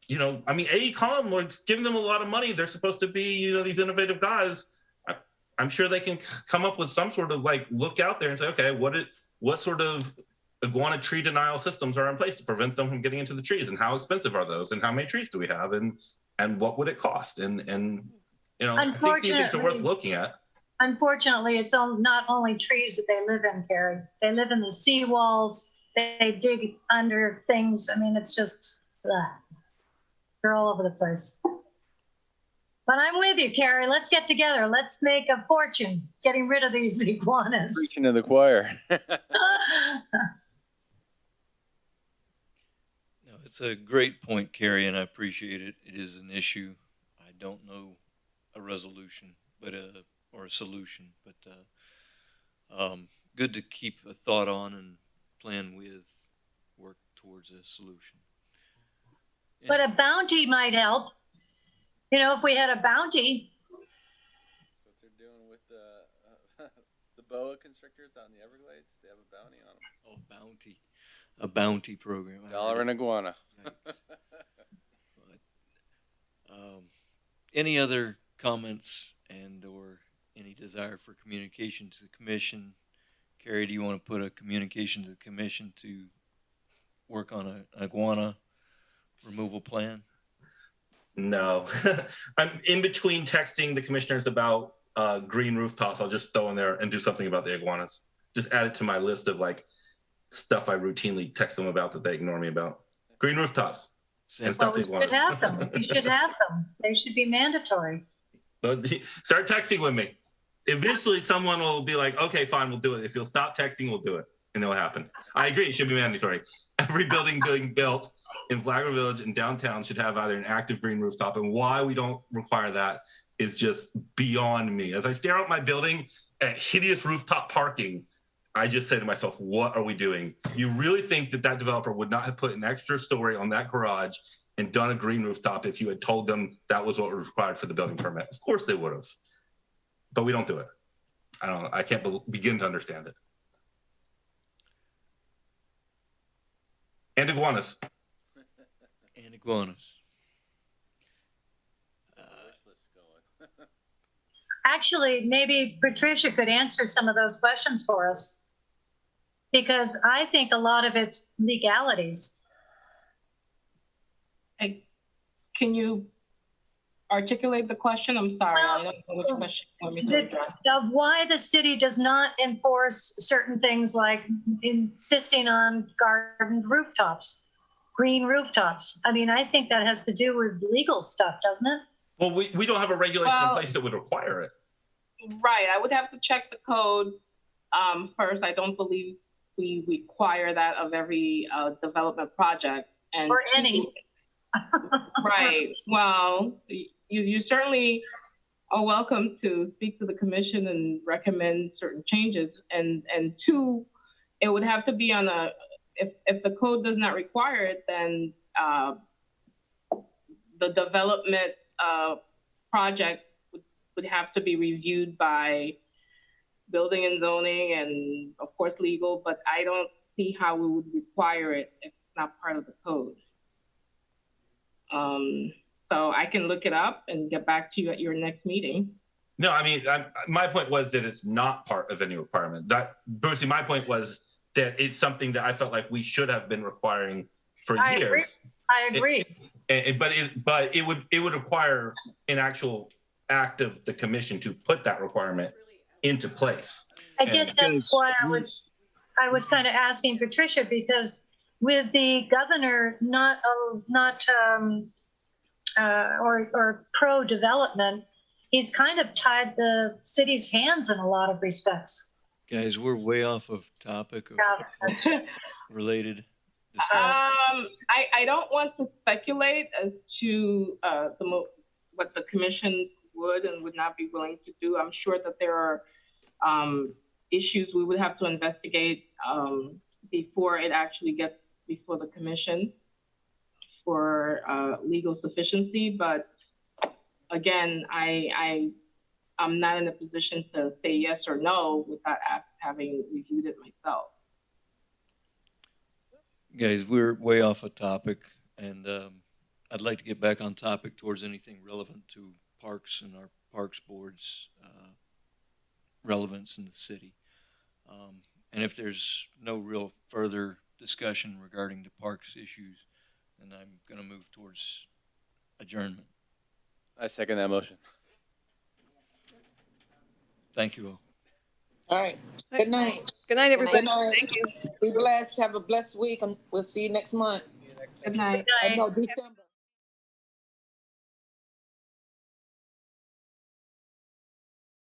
you know, I mean, AECOM, like, giving them a lot of money. They're supposed to be, you know, these innovative guys. I'm sure they can come up with some sort of, like, look out there and say, okay, what sort of iguana tree denial systems are in place to prevent them from getting into the trees, and how expensive are those, and how many trees do we have, and what would it cost? And you know, I think these things are worth looking at. Unfortunately, it's not only trees that they live in, Carrie. They live in the seawalls. They dig under things. I mean, it's just, they're all over the place. But I'm with you, Carrie. Let's get together. Let's make a fortune getting rid of these iguanas. Preaching to the choir. No, it's a great point, Carrie, and I appreciate it. It is an issue. I don't know a resolution, but or a solution, but good to keep a thought on and plan with, work towards a solution. But a bounty might help. You know, if we had a bounty. That's what they're doing with the boa constrictors out in the Everglades. They have a bounty on them. Oh, bounty. A bounty program. $1 an iguana. But, any other comments and or any desire for communication to the commission? Carrie, do you want to put a communication to the commission to work on an iguana removal plan? No. I'm in between texting the commissioners about green rooftops. I'll just throw in there and do something about the iguanas. Just add it to my list of, like, stuff I routinely text them about that they ignore me about. Green rooftops. And stop the iguanas. You should have them. You should have them. They should be mandatory. Start texting with me. Eventually, someone will be like, okay, fine, we'll do it. If you'll stop texting, we'll do it. And it'll happen. I agree. It should be mandatory. Every building being built in Flagler Village and downtown should have either an active green rooftop. And why we don't require that is just beyond me. As I stare out my building at hideous rooftop parking, I just say to myself, what are we doing? You really think that that developer would not have put an extra story on that garage and done a green rooftop if you had told them that was what was required for the building permit? Of course they would have. But we don't do it. I can't begin to understand it. And iguanas. And iguanas. Actually, maybe Patricia could answer some of those questions for us, because I think a lot of it's legalities. Can you articulate the question? I'm sorry, I don't know which question you want me to address. Of why the city does not enforce certain things, like insisting on garden rooftops, green rooftops. I mean, I think that has to do with legal stuff, doesn't it? Well, we don't have a regulation in place that would require it. Right, I would have to check the code first. I don't believe we require that of every development project. And or any. Right, well, you certainly are welcome to speak to the commission and recommend certain changes. And two, it would have to be on if the code does not require it, then the development project would have to be reviewed by building and zoning and of course legal, but I don't see how we would require it if it's not part of the code. So I can look it up and get back to you at your next meeting. No, I mean, my point was that it's not part of any requirement. Brucey, my point was that it's something that I felt like we should have been requiring for years. I agree. But it would require an actual act of the commission to put that requirement into place. I guess that's why I was kind of asking Patricia, because with the governor or pro development, he's kind of tied the city's hands in a lot of respects. Guys, we're way off of topic of related discussion. I don't want to speculate as to what the commission would and would not be willing to do. I'm sure that there are issues we would have to investigate before it actually gets before the commission for legal sufficiency. But again, I'm not in a position to say yes or no without having reviewed it myself. Guys, we're way off of topic, and I'd like to get back on topic towards anything relevant to parks and our parks board's relevance in the city. And if there's no real further discussion regarding the parks issues, then I'm going to move towards adjournment. I second that motion. Thank you all. All right. Good night. Good night, everybody. Good night. Thank you. Be blessed. Have a blessed week, and we'll see you next month. Good night. No, December.